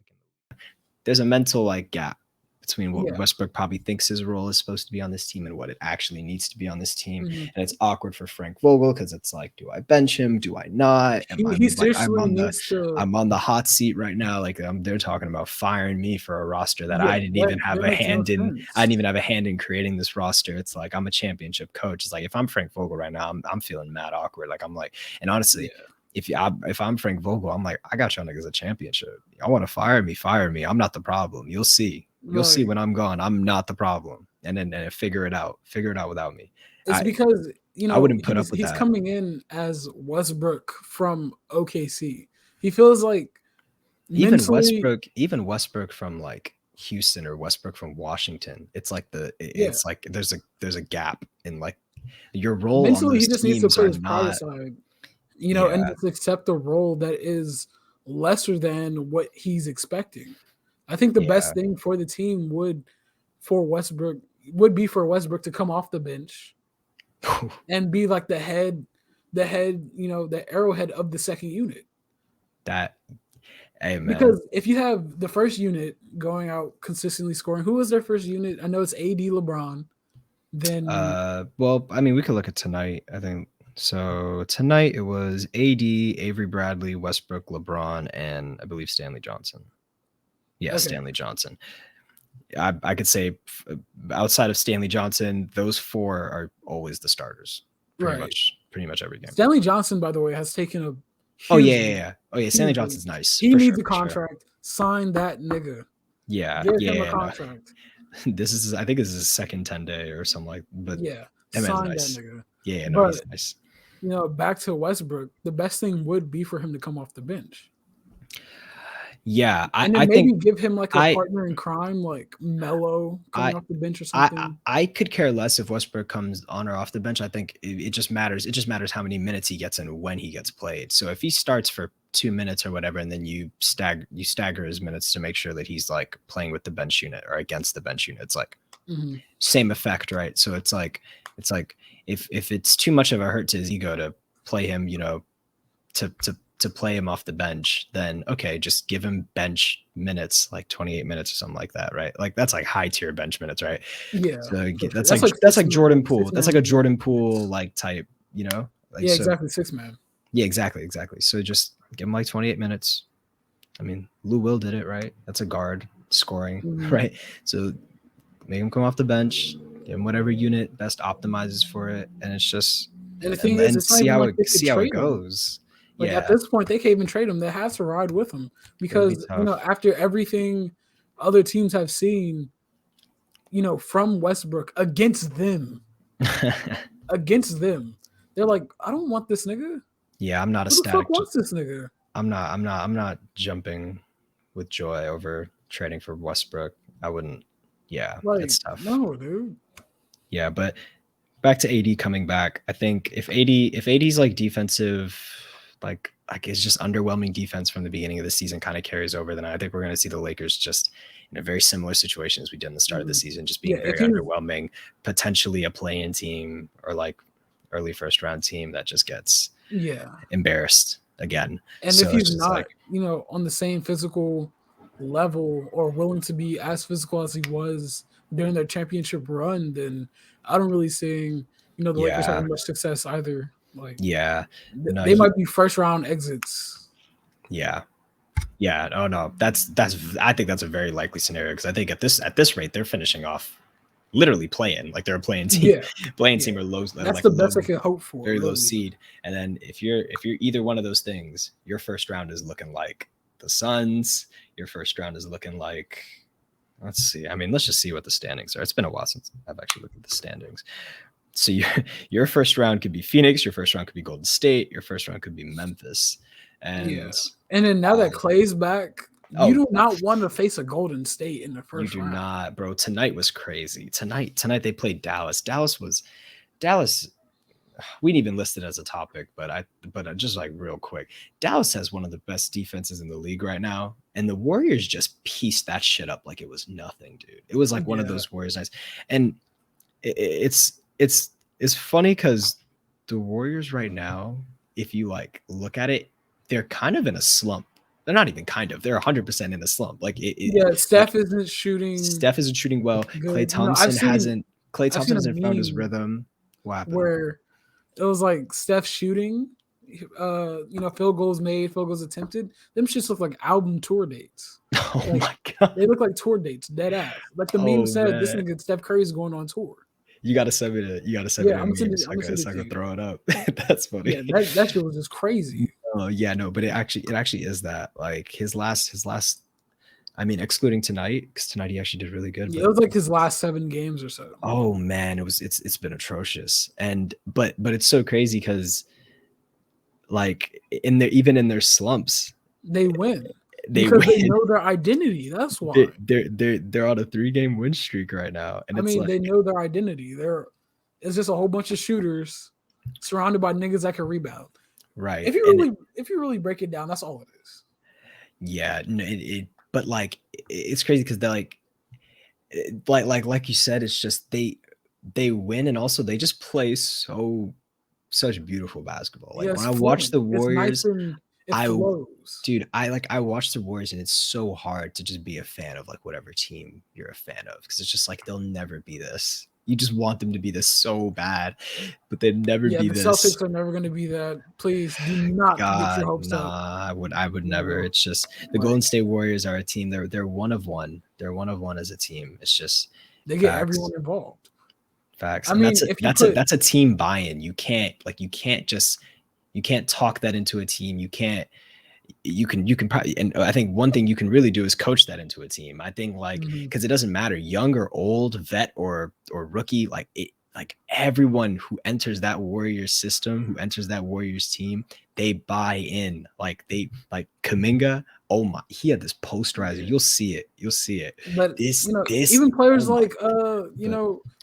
There's a mental like gap between what Westbrook probably thinks his role is supposed to be on this team and what it actually needs to be on this team. And it's awkward for Frank Vogel because it's like, do I bench him? Do I not? I'm on the hot seat right now. Like they're talking about firing me for a roster that I didn't even have a hand in. I didn't even have a hand in creating this roster. It's like I'm a championship coach. It's like if I'm Frank Vogel right now, I'm feeling mad awkward. Like I'm like, and honestly. If I'm Frank Vogel, I'm like, I got y'all niggas a championship. Y'all want to fire me, fire me. I'm not the problem. You'll see. You'll see when I'm gone. I'm not the problem. And then figure it out. Figure it out without me. It's because, I wouldn't put up with that. He's coming in as Westbrook from OKC. He feels like even Westbrook from like Houston or Westbrook from Washington. It's like it's like there's a gap in like your role. Mentally, on those he just needs to put his pride aside. And just accept a role that is lesser than what he's expecting. I think the best thing for the team would be for Westbrook to come off the bench and be like the arrowhead of the second unit. Because if you have the first unit going out consistently scoring, who was their first unit? I know it's AD, LeBron. Then well, I mean, we could look at tonight, I think. So tonight it was AD, Avery Bradley, Westbrook, LeBron, and I believe Stanley Johnson. Yeah, okay. Stanley Johnson. I could say outside of Stanley Johnson, those four are always the starters. Pretty much every game. Stanley Johnson, by the way, has taken a Stanley Johnson's nice. He needs a contract. Sign that nigga. Yeah. Give him a contract. I think this is his second 10-day or something like. But sign nice. That nigga. Yeah, no, he's nice. Back to Westbrook, the best thing would be for him to come off the bench. Yeah, and then maybe give him like a partner in crime, like Melo coming off the bench or something. I could care less if Westbrook comes on or off the bench. I think it just matters. It just matters how many minutes he gets and when he gets played. So if he starts for 2 minutes or whatever, and then you stagger his minutes to make sure that he's like playing with the bench unit or against the bench unit, it's like same effect, right? So it's like if it's too much of a hurt to his ego to play him, to play him off the bench, then okay, just give him bench minutes, like 28 minutes or something like that, right? Like that's like high tier bench minutes, right? Yeah. So that's like Jordan Poole. That's like a Jordan Poole like type, exactly, 6-man. Yeah, exactly. So just give him like 28 minutes. I mean, Lou Will did it, right? That's a guard scoring, right? So make him come off the bench, give him whatever unit best optimizes for it, and it's just see how it goes. At this point, they can't even trade him. They have to ride with him because after everything other teams have seen, from Westbrook against them, they're like, I don't want this nigga. Yeah, I'm not Who the fuck wants this nigga? I'm not jumping with joy over trading for Westbrook. I wouldn't. Yeah, it's tough. No, dude. Yeah, but back to AD coming back. I think if AD's like defensive, like it's just underwhelming defense from the beginning of the season kind of carries over, then I think we're going to see the Lakers just in a very similar situation as we did in the start of the season, just being very underwhelming, potentially a play-in team or like early first round team that just gets embarrassed again. And so if he's not, on the same physical level or willing to be as physical as he was during their championship run, then I don't really see, the Lakers having much success either. Like, they might be first round exits. Yeah. Oh no, that's I think that's a very likely scenario, because I think at this rate they're finishing off literally playing, like they're a playing team. Team or low. That's like the best I can hope for. Very low seed. And then if you're either one of those things, your first round is looking like the Suns. Your first round is looking like, let's see. I mean, let's just see what the standings are. It's been a while since I've actually looked at the standings. So your first round could be Phoenix. Your first round could be Golden State. Your first round could be Memphis. And then now that Clay's back, you do not want to face a Golden State in the first round. You do not, bro. Tonight was crazy. Tonight they played Dallas. Dallas. We didn't even list it as a topic, but just like real quick, Dallas has one of the best defenses in the league right now, and the Warriors just pieced that shit up like it was nothing, dude. It was like one of those Warriors nights, and it's funny because the Warriors right now, if you like look at it, they're kind of in a slump. They're not even kind of. They're 100% in a slump. Like Steph isn't shooting. Steph isn't shooting well. Klay Thompson hasn't found his rhythm. What happened? Where it was like Steph shooting, field goals made, field goals attempted. Them shits look like album tour dates. Oh my god, they look like tour dates, dead ass. Like the meme said, this nigga Steph Curry's going on tour. You gotta send me the. I'm gonna throw it up. That's funny. Yeah, that shit was just crazy. Oh yeah, no, but it actually is that. Like his last. I mean, excluding tonight, because tonight he actually did really good. Yeah, it was like his last 7 games or so. Oh man, it's been atrocious, and but it's so crazy because, even in their slumps, they win. They know their identity. That's why they're on a 3-game win streak right now, and they know their identity. It's just a whole bunch of shooters surrounded by niggas that can rebound. Right. If you really break it down, that's all it is. Yeah. No, but like it's crazy because they're like you said, it's just they win, and also they just play such beautiful basketball. Like when I watch the Warriors, I watch the Warriors, and it's so hard to just be a fan of like whatever team you're a fan of, because it's just like they'll never be this. You just want them to be this so bad, but they'd never be this. The Celtics are never going to be that. Please do not get your hopes up. I would never. It's just the Golden State Warriors are a team. They're one of one. They're one of one as a team. It's just they get everyone involved. Facts. I mean, that's a team buy-in. You can't talk that into a team. You can probably, and I think one thing you can really do is coach that into a team. I think because it doesn't matter, young or old, vet or rookie, like everyone who enters that Warriors system, who enters that Warriors team, they buy in. Like Kuminga, oh my, he had this posterizer. You'll see it. But this even players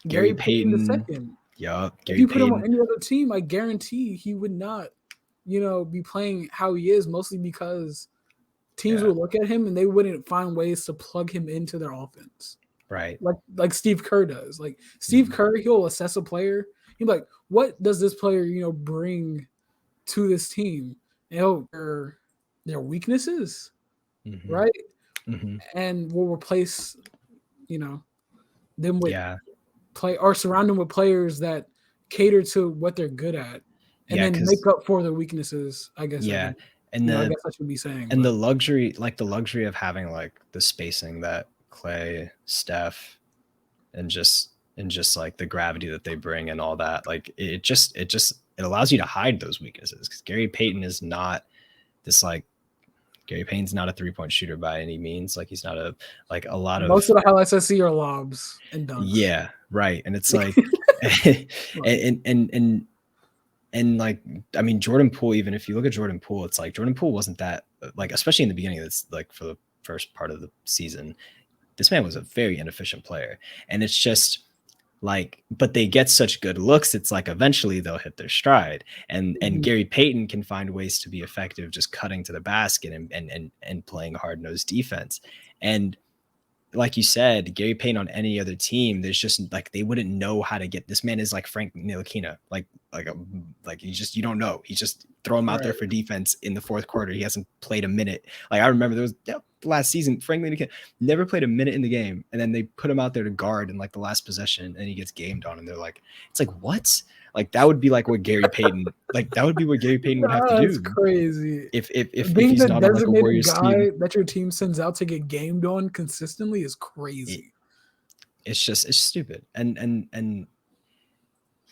Gary Payton II. Yeah, if you put him on any other team, I guarantee he would not be playing how he is, mostly because teams would look at him and they wouldn't find ways to plug him into their offense. Right. Like Steve Kerr does. Like Steve Kerr, he'll assess a player. He'll be like, what does this player, bring to this team? And their weaknesses, right? Mm-hmm. And we'll replace, them with or surround them with players that cater to what they're good at. And then make up for their weaknesses, I guess. Yeah. I guess I should be saying. And the luxury of having like the spacing that Klay, Steph, and just like the gravity that they bring and all that, like it allows you to hide those weaknesses, because Gary Payton's not a 3-point shooter by any means. Like he's not most of the highlights I see are lobs and dunks. Yeah, right. And it's like and like, I mean, Jordan Poole, even if you look at Jordan Poole, it's like Jordan Poole wasn't that, like, especially in the beginning, that's like for the first part of the season, this man was a very inefficient player. And it's just like, but they get such good looks. It's like eventually they'll hit their stride, and Gary Payton can find ways to be effective, just cutting to the basket and playing hard-nosed defense. And like you said, Gary Payton on any other team, there's just like they wouldn't know how to get. This man is like Frank Ntilikina, like you don't know. He just throw him out there for defense in the fourth quarter. He hasn't played a minute. Like I remember there was last season, Frank Ntilikina never played a minute in the game, and then they put him out there to guard in like the last possession, and he gets gamed on, and they're like, it's like what? Like that would be like what Gary Payton, would have to do. That's crazy. If being he's the not on like a designated Warriors guy team, that your team sends out to get gamed on consistently is crazy. It's stupid. And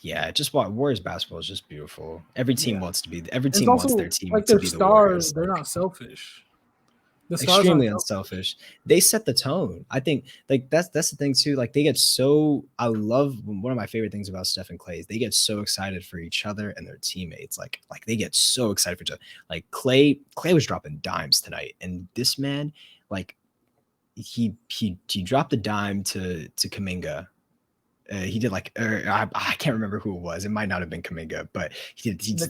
yeah, just what Warriors basketball is just beautiful. Every team wants to be. Every team wants their team like to their be the stars. Warriors. They're not selfish. The stars extremely unselfish. They set the tone. I think like that's the thing too. Like they get so. I love one of my favorite things about Steph and Clay is they get so excited for each other and their teammates. Like they get so excited for each other. Like Clay was dropping dimes tonight, and this man, like he dropped a dime to Kuminga. He did like I can't remember who it was. It might not have been Kuminga, but he did this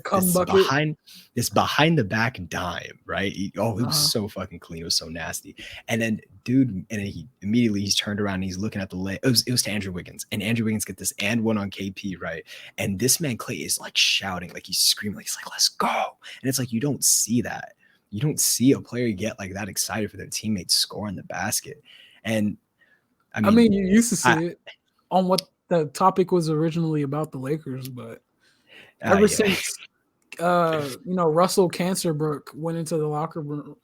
behind the back dime, right? It was so fucking clean. It was so nasty. And then he's turned around and he's looking at the lay. It was to Andrew Wiggins, and Andrew Wiggins get this and one on KP, right? And this man Clay is like shouting, like he's screaming, like he's like, let's go. And it's like you don't see that. You don't see a player get like that excited for their teammates scoring the basket. And I mean you used to see it on what the topic was originally about the Lakers, but ever since Russell Cancerbrook went into the locker room,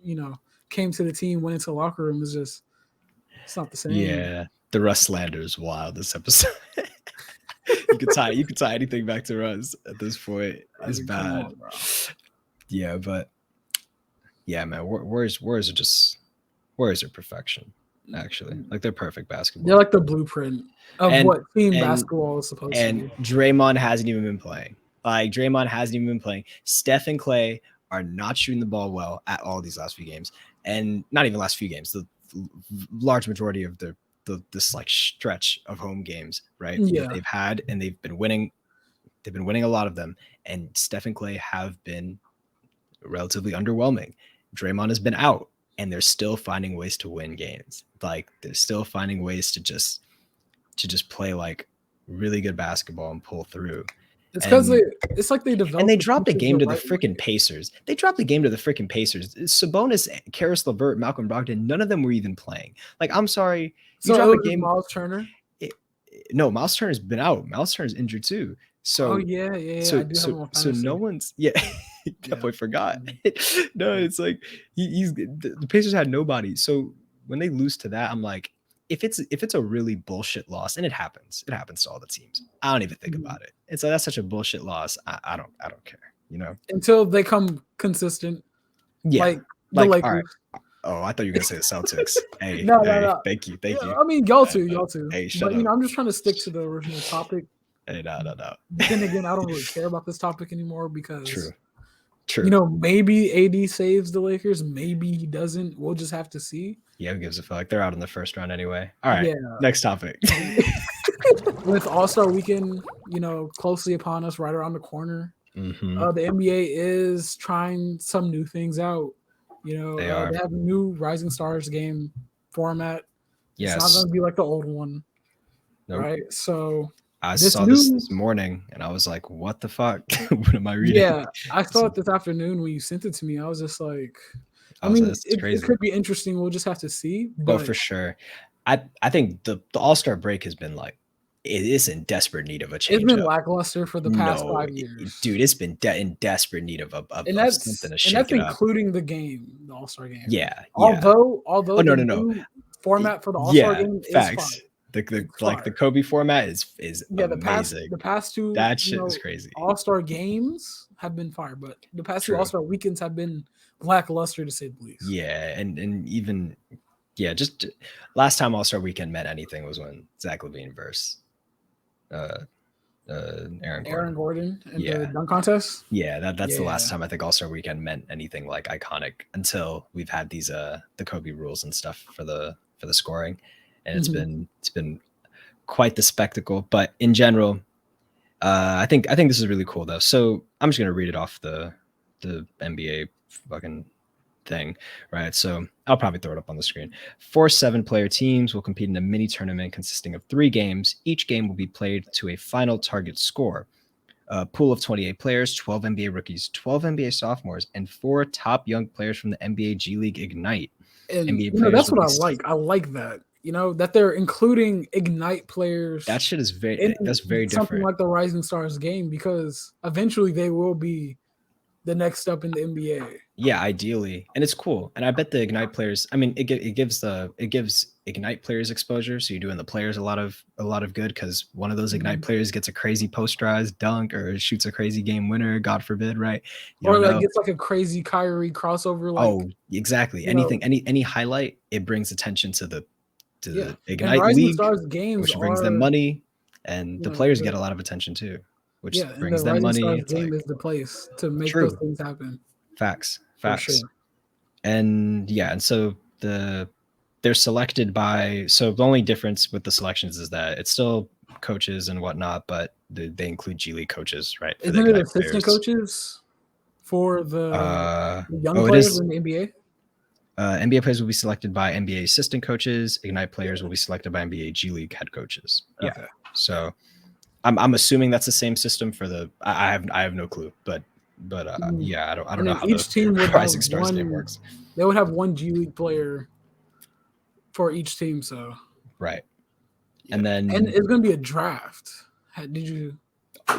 came to the team, went into the locker room, it's not the same. Yeah, the Russ slander is wild this episode. you could tie anything back to Russ at this point. It's bad. On, yeah, but yeah, man, Warriors are perfection. Actually, like they're perfect basketball. They're like the blueprint of what team basketball is supposed to be. And Draymond hasn't even been playing. Steph and Clay are not shooting the ball well at all these last few games, and not even last few games. The large majority of this like stretch of home games, right? Yeah, they've had, and they've been winning. They've been winning a lot of them, and Steph and Clay have been relatively underwhelming. Draymond has been out. And they're still finding ways to win games. Like they're still finding ways to just play like really good basketball and pull through. It's because it's like they developed. And they dropped a game to the freaking Pacers. Sabonis, Karis LeVert, Malcolm Brogdon, none of them were even playing. Like, I'm sorry. You dropped a game. Miles Turner? No, Miles Turner's been out. Miles Turner's injured too. So So no one's that boy forgot. No, it's like the Pacers had nobody. So when they lose to that, I'm like, if it's a really bullshit loss, and it happens to all the teams, I don't even think about it. It's like that's such a bullshit loss. I don't care, until they come consistent. Yeah, like the Lakers. All right. Oh, I thought you were gonna say the Celtics. Hey, no. Thank you. I mean, y'all too. Hey, shut up. I'm just trying to stick to the original topic. Hey, no. But then again, I don't really care about this topic anymore because True. Maybe AD saves the Lakers, maybe he doesn't. We'll just have to see. Yeah, who gives a fuck? They're out in the first round anyway. All right. Yeah. Next topic. With All-Star Weekend, closely upon us, right around the corner. Mm-hmm. The NBA is trying some new things out. They have a new Rising Stars game format. Yes. It's not going to be like the old one. Nope. Right? So I saw this morning and I was like, what the fuck? What am I reading? Yeah, I saw it this afternoon when you sent it to me. I was just like, it could be interesting. We'll just have to see. But for sure. I think the All-Star break has been like, it is in desperate need of a change. It's been lackluster for the past 5 years. Dude, it's been in desperate need of something to shake it up. And that's including the game, the All-Star game. Yeah. Although the format for the All-Star game is fine. The Kobe format is amazing. The past two that shit is crazy. All-Star games have been fire, but the past two All-Star weekends have been lackluster to say the least. Yeah, and even just last time All-Star weekend meant anything was when Zach LaVine versus Aaron Gordon in the dunk contest. Yeah, that's the last time I think All-Star weekend meant anything like iconic until we've had these the Kobe rules and stuff for the scoring. And it's been quite the spectacle. But in general, I think this is really cool though. So I'm just gonna read it off the NBA fucking thing, right? So I'll probably throw it up on the screen. 4 7-player teams will compete in a mini tournament consisting of 3 games. Each game will be played to a final target score. A pool of 28 players, 12 NBA rookies, 12 NBA sophomores, and 4 top young players from the NBA G League Ignite. And NBA players that's what I like. I like that. That they're including Ignite players. That shit is very different. Something like the Rising Stars game, because eventually they will be the next step in the NBA. Yeah, ideally, and it's cool. And I bet the Ignite players. I mean, it gives Ignite players exposure, so you're doing the players a lot of good, because one of those Ignite players gets a crazy posterized dunk or shoots a crazy game winner, God forbid, right? Or like gets like a crazy Kyrie crossover. Like, exactly. Anything, any highlight, it brings attention to the Ignite League, Stars games, which brings them money, and the players get a lot of attention too, which brings them money. Stars game is the place to make those things happen. Facts. Sure. And so they're selected by. So the only difference with the selections is that it's still coaches and whatnot, but they include G League coaches, right? Isn't it assistant coaches for the young players in the NBA? NBA players will be selected by NBA assistant coaches. Ignite players will be selected by NBA G League head coaches. Okay. Yeah. So I'm assuming that's the same system for the. I have no clue, but yeah, I don't know how each team would Rising Stars game works. They would have one G League player for each team, so right. Yeah. And it's going to be a draft. Did you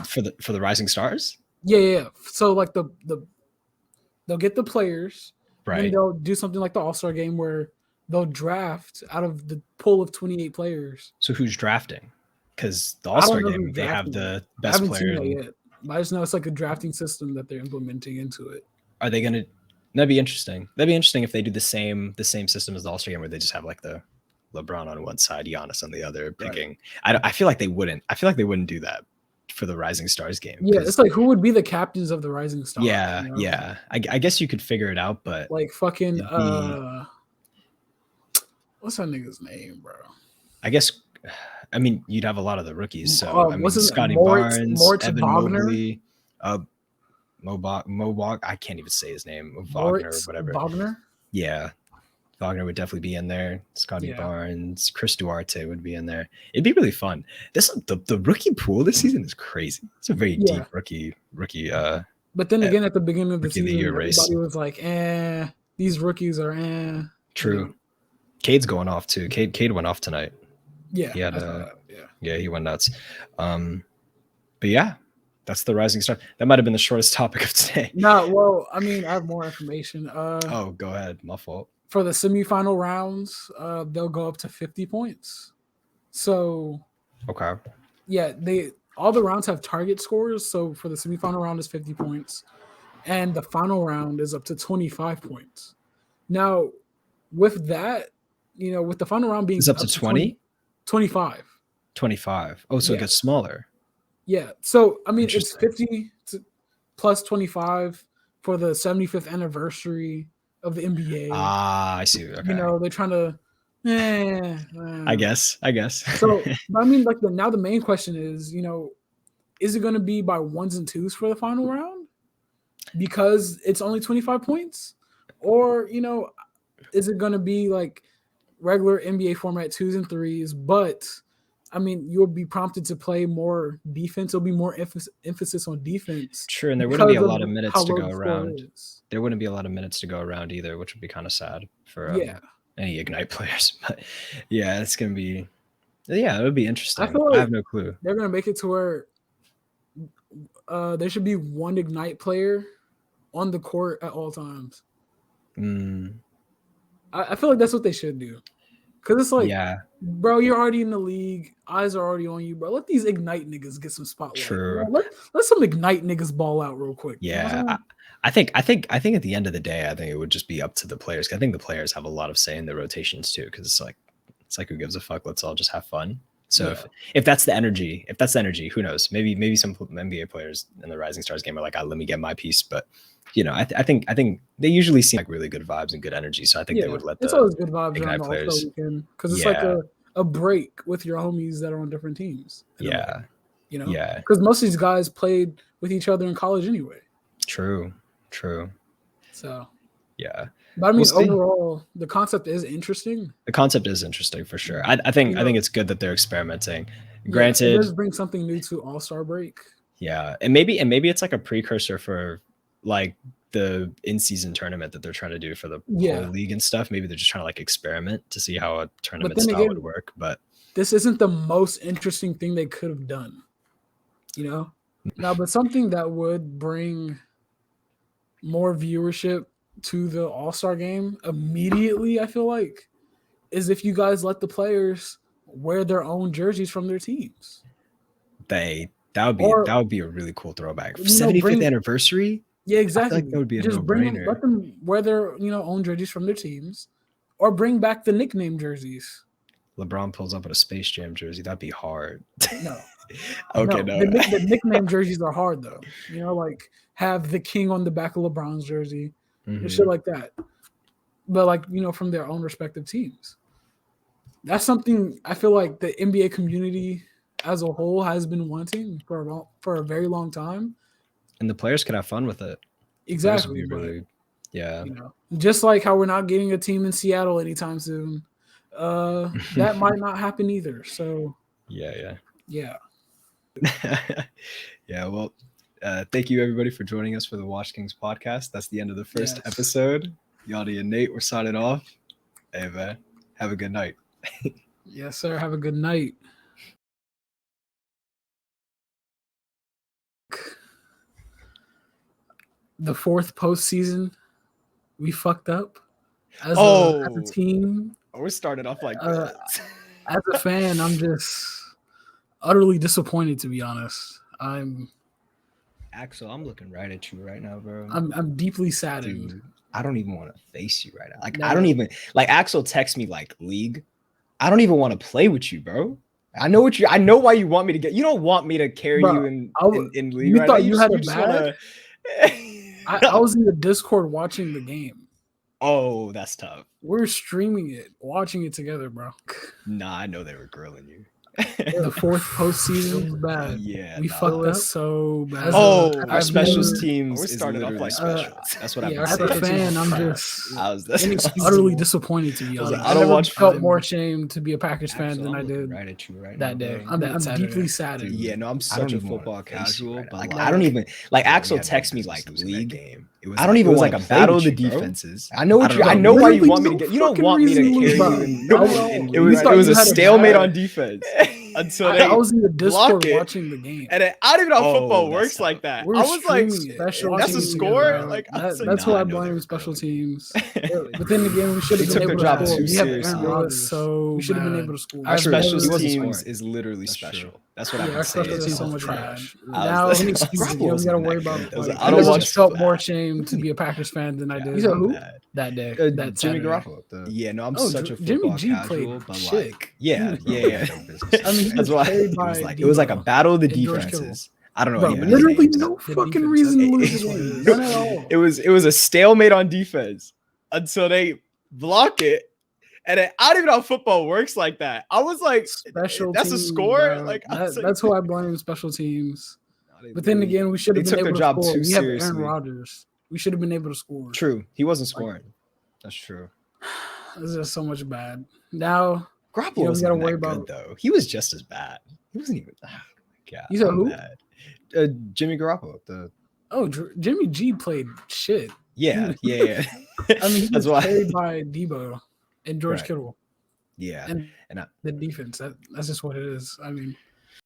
for the Rising Stars? Yeah. So like they'll get the players, right? And they'll do something like the All-Star game where they'll draft out of the pool of 28 players. So who's drafting? Because the All-Star game, they have the best players. Seen that yet. I just know it's like a drafting system that they're implementing into it. Are they gonna? That'd be interesting. That'd be interesting if they do the same system as the All-Star game, where they just have like the LeBron on one side, Giannis on the other, picking. Right. I feel like they wouldn't. I feel like they wouldn't do that for the Rising Stars game. Yeah, it's like, who would be the captains of the Rising Stars? Yeah, yeah. I guess you could figure it out, but like fucking what's that nigga's name, bro? I guess. I mean, you'd have a lot of the rookies. So I mean, Scotty Barnes, Evan Mobley, Mo. I can't even say his name. Wagner or whatever. Wagner? Yeah. Wagner would definitely be in there. Scotty Barnes, Chris Duarte would be in there. It'd be really fun. The rookie pool this season is crazy. It's a very deep rookie. But then again, at the beginning of the season, everybody was like, these rookies are True. Cade's going off too. Cade went off tonight. Yeah. He had he went nuts. But yeah, that's the Rising Star. That might have been the shortest topic of today. No, well, I mean, I have more information. Go ahead. My fault. For the semifinal rounds, they'll go up to 50 points. So, okay. Yeah, all the rounds have target scores. So for the semifinal round is 50 points, and the final round is up to 25 points. Now, with that, with the final round being up to 20? 25. 25. Oh, so it gets smaller. Yeah. So, I mean, it's 50 plus 25 for the 75th anniversary of the NBA. I see. Okay. They're trying to. I guess. So, I mean, like now the main question is, is it going to be by ones and twos for the final round because it's only 25 points, or is it going to be like regular NBA format 2s and 3s? But I mean, you'll be prompted to play more defense. There'll be more emphasis on defense. True, and there wouldn't be a lot of minutes to go around. There wouldn't be a lot of minutes to go around either, which would be kind of sad for any Ignite players. But yeah, it's gonna be. Yeah, it would be interesting. I have no clue. They're gonna make it to where there should be one Ignite player on the court at all times. I feel like that's what they should do. Because it's like, bro, you're already in the league. Eyes are already on you, bro. Let these Ignite niggas get some spotlight. True. Let some Ignite niggas ball out real quick. Yeah. I think at the end of the day, I think it would just be up to the players. I think the players have a lot of say in the rotations too. Because it's like who gives a fuck? Let's all just have fun. So if that's the energy, who knows? Maybe some NBA players in the Rising Stars game are like, let me get my piece. But I think they usually seem like really good vibes and good energy. So I think they would let it's always good vibes around the All-Star weekend because it's like a break with your homies that are on different teams. Because most of these guys played with each other in college anyway. True. So yeah. But I mean, We'll see. overall, the concept is interesting. The concept is interesting for sure. I think it's good that they're experimenting. Granted, it does bring something new to All-Star break. Yeah, and maybe it's like a precursor for like the in-season tournament that they're trying to do for the whole league and stuff. Maybe they're just trying to like experiment to see how a tournament style would work. But this isn't the most interesting thing they could have done, you know. Now, but something that would bring more viewership to the All-Star game immediately, I feel like, is if you guys let the players wear their own jerseys from their teams. That would be a really cool throwback. 75th anniversary. Yeah, exactly. I feel like that would be just no-brainer. Let them wear their own jerseys from their teams, or bring back the nickname jerseys. LeBron pulls up with a Space Jam jersey. That'd be hard. No. Okay, no. The nickname jerseys are hard though. Like have the king on the back of LeBron's jersey and shit like that. But like from their own respective teams. That's something I feel like the NBA community as a whole has been wanting for a very long time. And the players could have fun with it. Exactly. Just like how we're not getting a team in Seattle anytime soon. That might not happen either. So yeah. Yeah. Well, thank you everybody for joining us for the Watch Kings podcast. That's the end of the first episode. Yawny and Nate, we're signing off. Hey man, have a good night. Yes, sir. Have a good night. The fourth postseason, we fucked up as a team. We're starting off like this. As a fan, I'm just utterly disappointed, to be honest. Axel, I'm looking right at you right now, bro. I'm deeply saddened. Dude, I don't even want to face you right now. Like, I don't even like Axel texts me like league. I don't even want to play with you, bro. I know why you want me to get. You don't want me to carry you in league. You right thought now. you had a bad. I was in the Discord watching the game. Oh, that's tough. We're streaming it, watching it together, bro. Nah, I know they were grilling you. The fourth postseason was bad. Yeah, we fucked up so bad. Our specials teams is literally special. That's what I've been saying. As a fan, I'm just utterly disappointed, to be honest. I never felt more ashamed to be a Packers fan than I did that day. I'm deeply saddened. Yeah, no, I'm such a football casual, but like I don't even like Axel texts me like league. I don't even want like a battle of the defenses. I know why you want me to get. You don't want me to carry you. It was a stalemate on defense. Until I was in the Discord watching the game, and I don't even know how football works like that. I was like, "That's a score." Like that's why I blame special teams. But then again, we should have been able to score. We have Aaron Rodgers, so we should have been able to score. Our special teams is literally special. That's what I'm saying. Our special teams so much trash. Now we gotta worry about. I never felt more ashamed to be a Packers fan than I did. Who? That day. That Jimmy Garoppolo. Yeah, no, I'm such a football casual, but like, yeah. I mean, that's why it was like a battle of the defenses. I don't know. Literally no fucking reason to lose this one. None at all. It was a stalemate on defense until they block it. And I don't even know how football works like that. I was like, that's a score? Like that's who I blame, special teams. But then again, we should have been able to score. We have Aaron Rodgers. We should have been able to score. True. He wasn't scoring. That's true. This is so much bad. Now, Garoppolo wasn't that worry about good, though. He was just as bad. He wasn't even. Oh my God. You said who? Jimmy Garoppolo. Jimmy G played shit. Yeah. I mean, he was carried by Debo and George Kittle. Yeah, and the defense. That's just what it is. I mean,